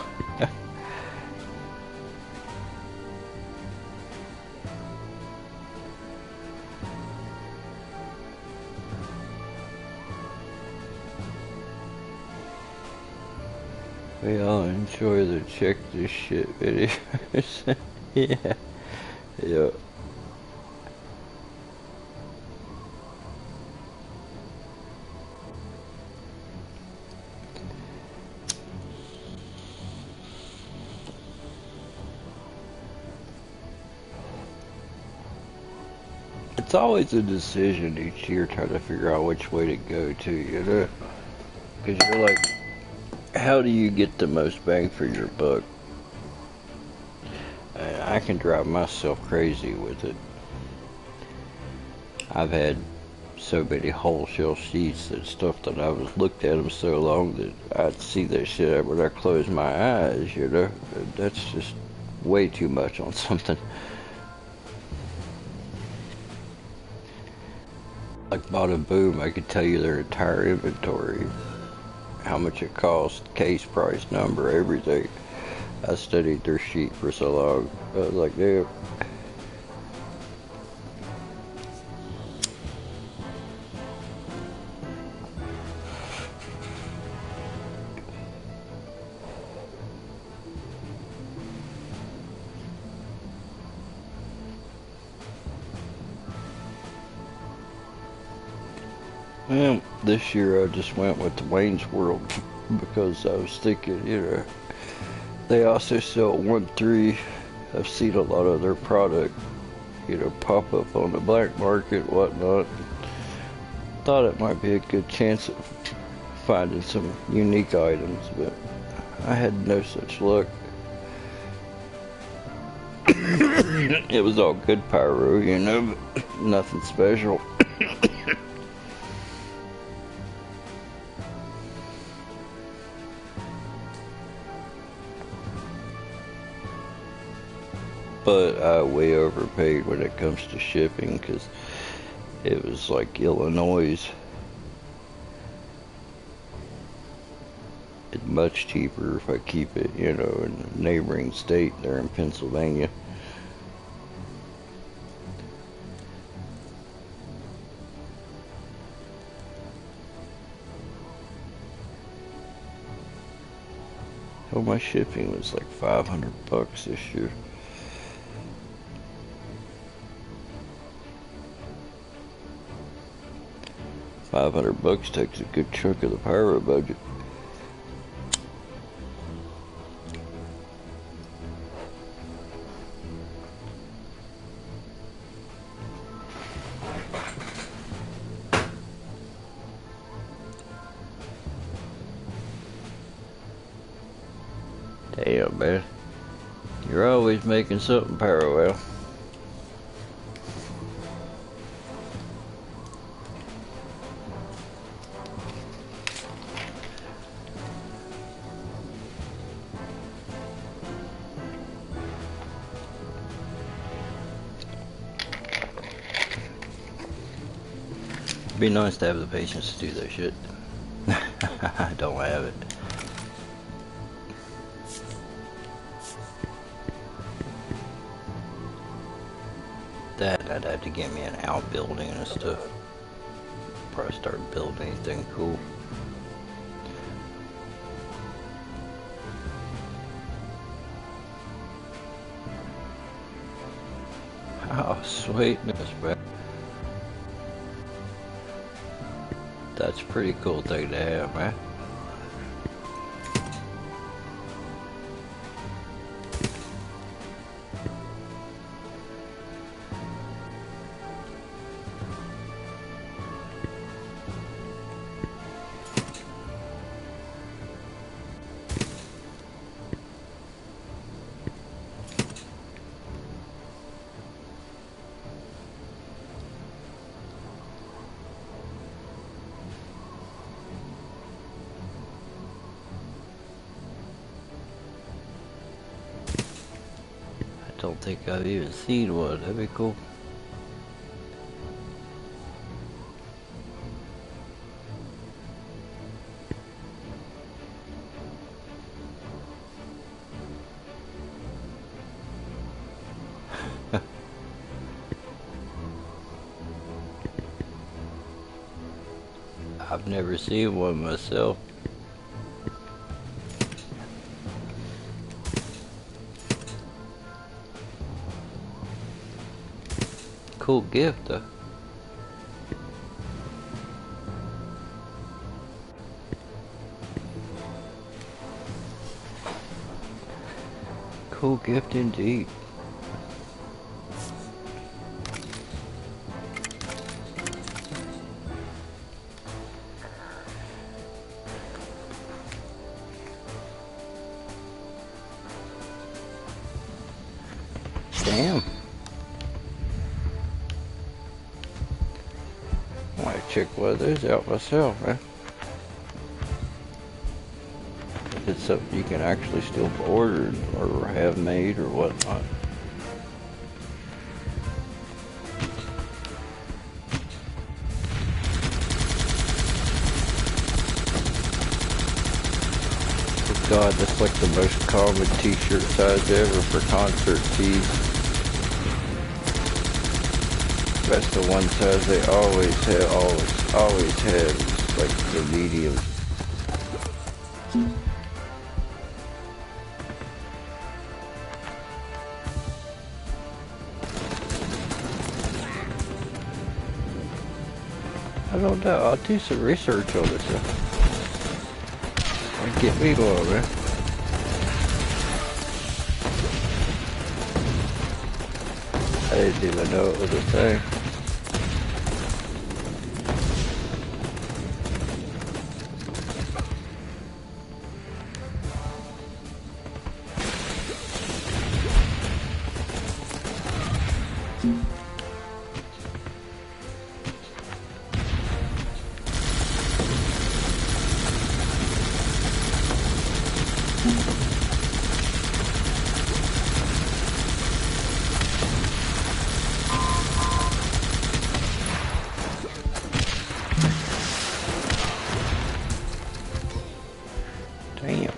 We all enjoy the check this shit videos. Yeah. Yeah. It's always a decision each year trying to figure out which way to go to, you know? Because you're like, how do you get the most bang for your buck? And I can drive myself crazy with it. I've had so many wholesale sheets and stuff that I was looked at them so long that I'd see that shit when I close my eyes, you know? That's just way too much on something. Like Bada Boom, I could tell you their entire inventory, how much it cost, case price, number, everything. I studied their sheet for so long. I was like, damn. Well, this year I just went with the Wayne's World because I was thinking, you know, they also sell 1-3. I've seen a lot of their product, you know, pop up on the black market, whatnot. Thought it might be a good chance of finding some unique items, but I had no such luck. It was all good pyro, you know, but nothing special. But I way overpaid when it comes to shipping because it was like Illinois. It's much cheaper if I keep it, you know, in a neighboring state there in Pennsylvania. Oh, my shipping was like $500 this year. $500 takes a good chunk of the pyro budget. Damn, man. You're always making something pyro, Al. Be nice to have the patience to do that shit. I don't have it. That I'd have to get me an outbuilding and stuff. Probably start building anything cool. Oh, sweetness, bro. That's a pretty cool thing to have, man. I don't think I've even seen one. That'd be cool. I've never seen one myself. Cool gift though. Cool gift indeed. Damn. I might check one of those out myself, man. If it's something you can actually still order or have made or whatnot. God, that's like the most common t-shirt size ever for concert tees. That's the one size they always have, always had, it's like the medium. I don't know, I'll do some research on this. I'll get me one, man. I didn't even know it was a thing. Damn.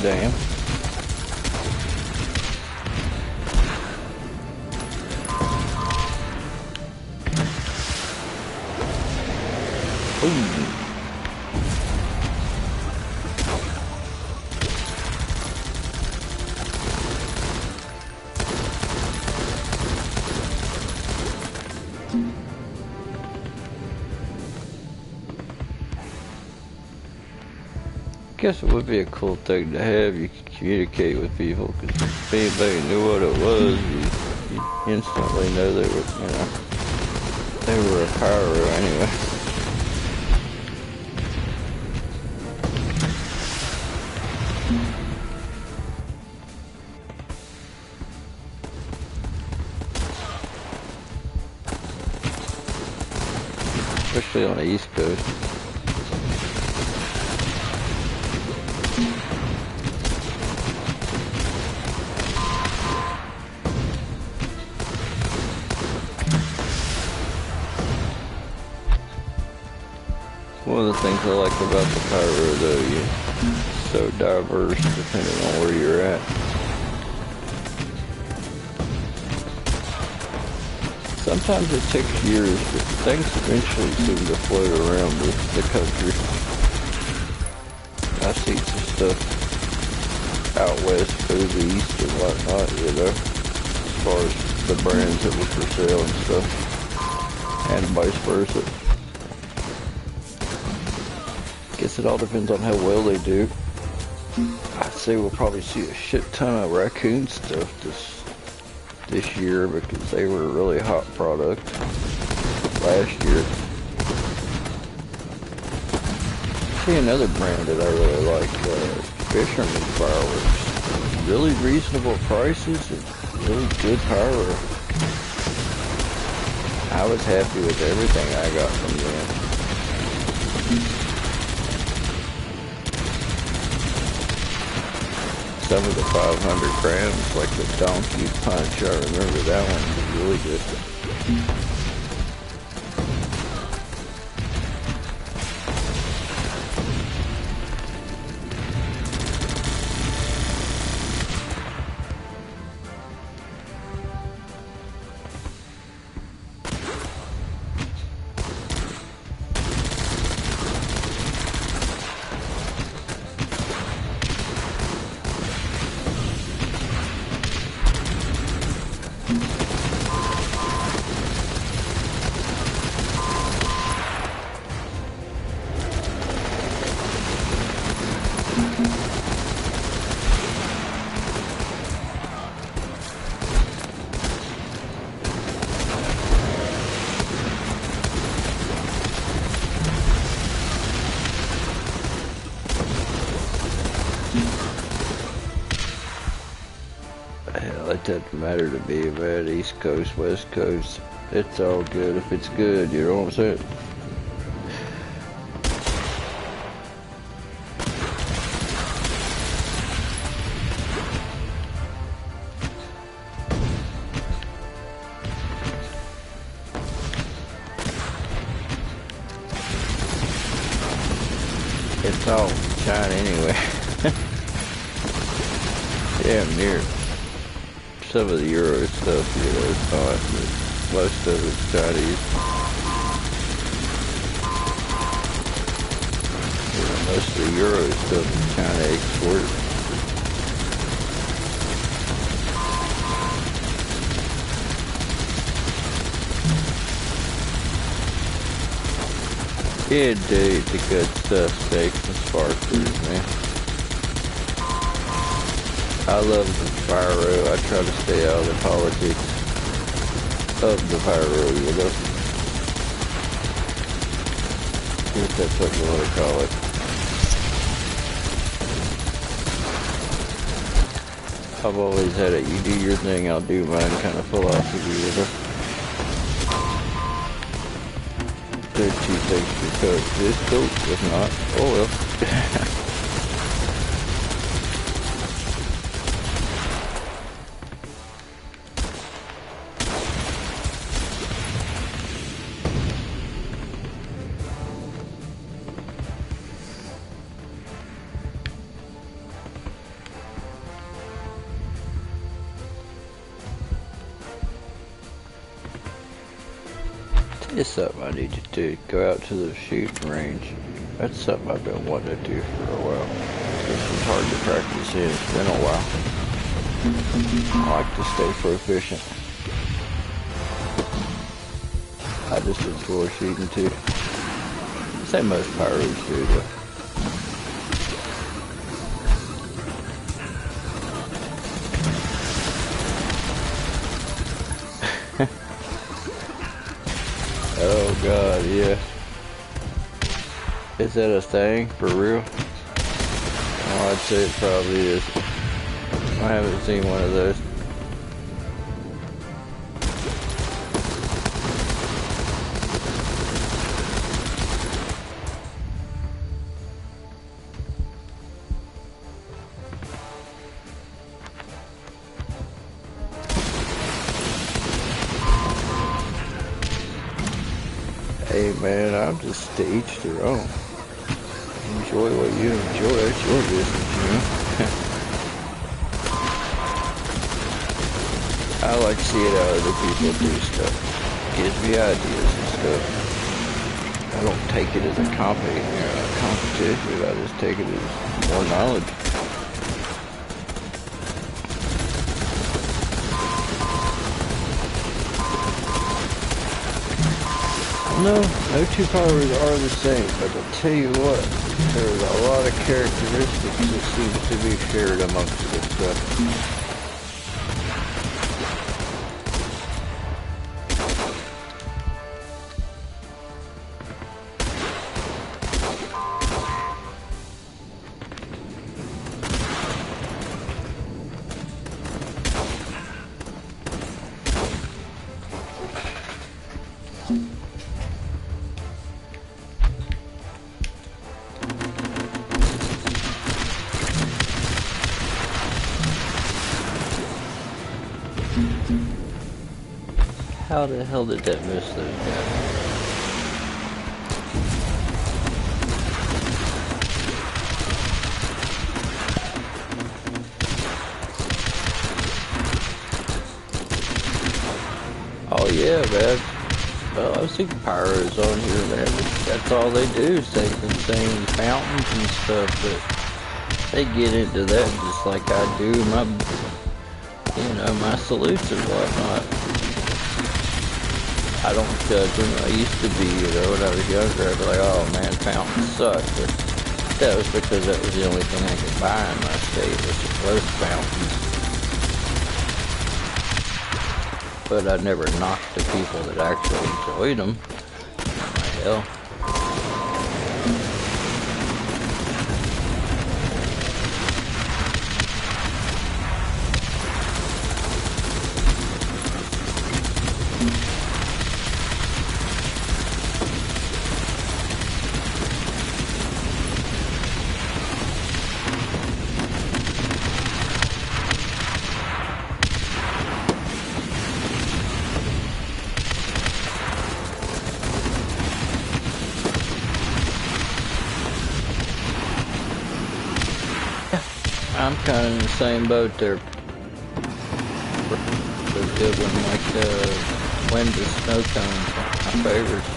Damn. Ooh. Guess it would be a cool thing to have. You could communicate with people, because if anybody knew what it was, you instantly know they were, you know, they were a pyro anyway. Especially on the East Coast. One of the things I like about the pyro, though, it's so diverse depending on where you're at. Sometimes it takes years, but things eventually seem to float around the country. I see some stuff out west go to the east and whatnot, you know, as far as the brands that were for sale and stuff, and vice versa. Guess it all depends on how well they do. I'd say we'll probably see a shit ton of raccoon stuff this year, because they were a really hot product last year. See, another brand that I really like, Fisherman Fireworks. Really reasonable prices and really good pyro. I was happy with everything I got from them. Some of the 500 grams, like the Donkey Punch, I remember that one was really good. It doesn't matter to me about East Coast, West Coast. It's all good if it's good, you know what I'm saying? It's all China anyway. Damn near. Some of the Euro stuff, you know, it's not, but most of it's Chinese. You know, most of the Euro stuff is China exported. Yeah, dude, the good stuff, steaks and sparklers, man. I love the pyro. I try to stay out of the politics of the pyro, you know. If that's what you want to call it. I've always had it, you do your thing, I'll do mine kind of philosophy, you know. There's two things to coexist, cool. If not, oh well. It's something I need to do. Go out to the shooting range. That's something I've been wanting to do for a while. Get some target practice in. It's been a while. I like to stay proficient. I just enjoy shooting too. Same most pyros do though. Oh god, yeah. Is that a thing for real? Oh, I'd say it probably is. I haven't seen one of those. Hey man, I'm just to each their own. Enjoy what you enjoy, it's your business, you know? I like seeing how other people do stuff. Gives me ideas and stuff. I don't take it as a competition, I just take it as more knowledge. No two pyros are the same, but I'll tell you what, there's a lot of characteristics that seems to be shared amongst the stuff. How the hell did that miss those guys? Oh yeah, man. Well, I've seen pyros on here, man. That's all they do, is they insane fountains and stuff, but they get into that just like I do my, my salutes and whatnot. I don't judge them. I used to be, when I was younger, I'd be like, oh man, fountains suck. But that was because that was the only thing I could buy in my state, was fountains. But I never knocked the people that actually enjoyed them. Hell. I'm kind of in the same boat there. Those good ones like the wind and snow cones, my favorites.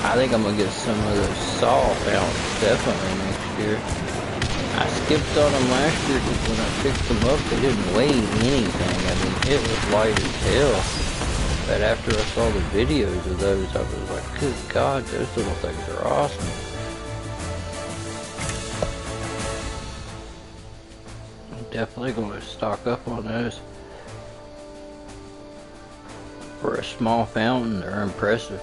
I think I'm gonna get some of those saw fountains definitely next year. I skipped on them last year because when I picked them up, they didn't weigh anything. I mean, it was light as hell. But after I saw the videos of those, I was like, good God, those little things are awesome. I'm definitely going to stock up on those. For a small fountain, they're impressive.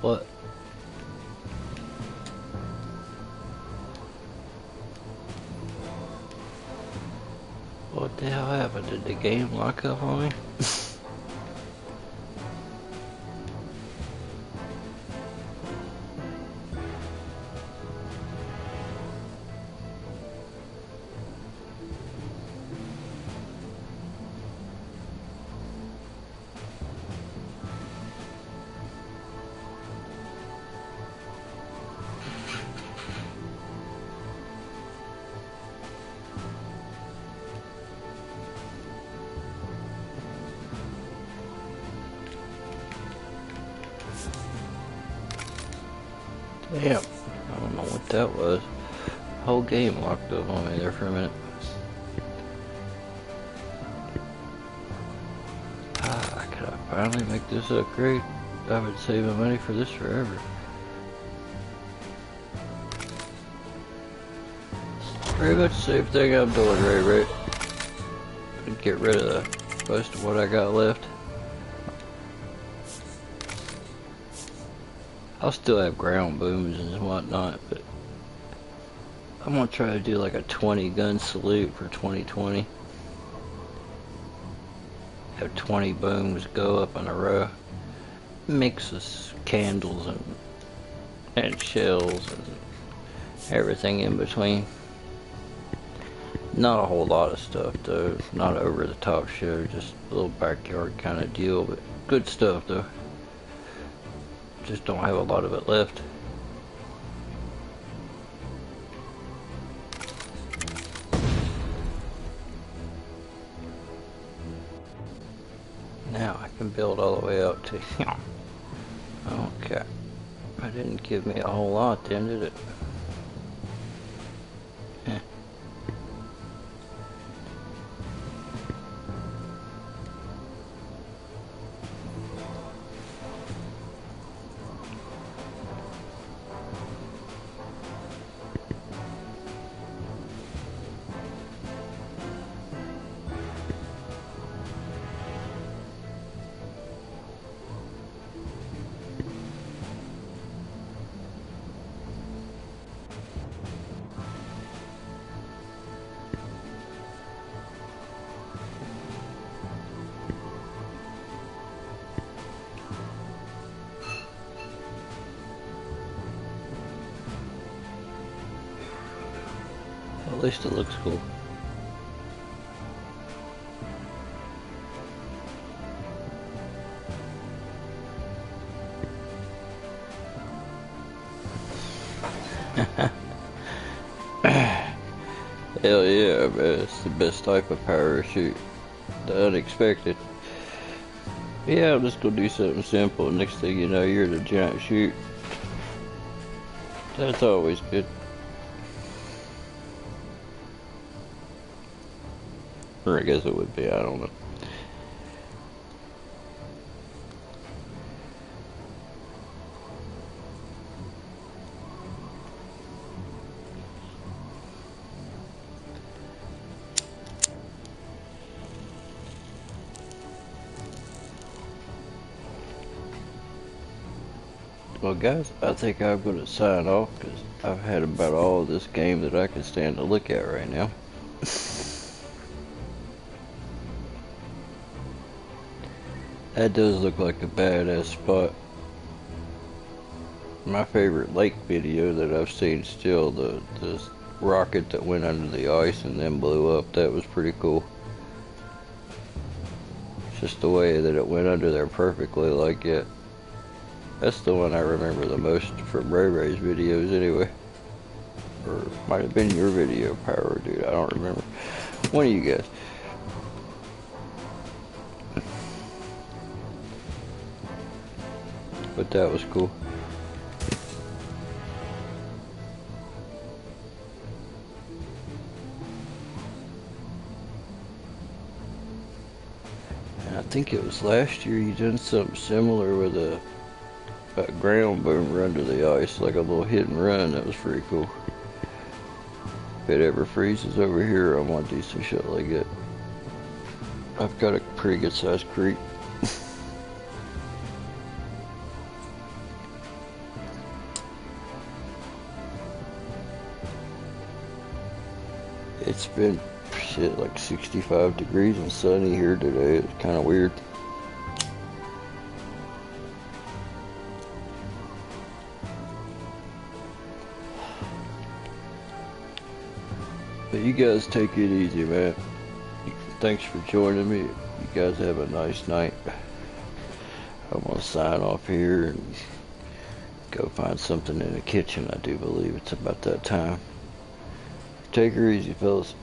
What? What the hell happened? Did the game lock up on me? Damn, I don't know what that was. Whole game locked up on me there for a minute. Could I finally make this upgrade? I would save my money for this forever. Pretty much the same thing I'm doing, right? Get rid of most of what I got left. I'll still have ground booms and whatnot, but I'm gonna try to do like a 20 gun salute for 2020. Have 20 booms go up in a row. Mix with candles and shells and everything in between. Not a whole lot of stuff though, not over the top show, just a little backyard kind of deal, but good stuff though. Just don't have a lot of it left. Now I can build all the way up to here. Okay. That didn't give me a whole lot then, did it? At least it looks cool. Hell yeah, man. It's the best type of parachute. The unexpected. Yeah, I'm just gonna do something simple. Next thing you know, you're in a giant chute. That's always good. Or I guess it would be, I don't know. Well guys, I think I'm going to sign off because I've had about all of this game that I can stand to look at right now. That does look like a badass spot. My favorite lake video that I've seen still, the rocket that went under the ice and then blew up, that was pretty cool. Just the way that it went under there perfectly like it. That's the one I remember the most from Ray Ray's videos anyway. Or it might have been your video, Pyro Dude, I don't remember. One of you guys. But that was cool. And I think it was last year you done something similar with a ground boomer under the ice, like a little hit and run. That was pretty cool. If it ever freezes over here, I want to do some shit like that. I've got a pretty good sized creek. It's been shit like 65 degrees and sunny here today. It's kind of weird. But you guys take it easy, man. Thanks for joining me. You guys have a nice night. I'm gonna sign off here and go find something in the kitchen. I do believe it's about that time. Take her easy, fellas.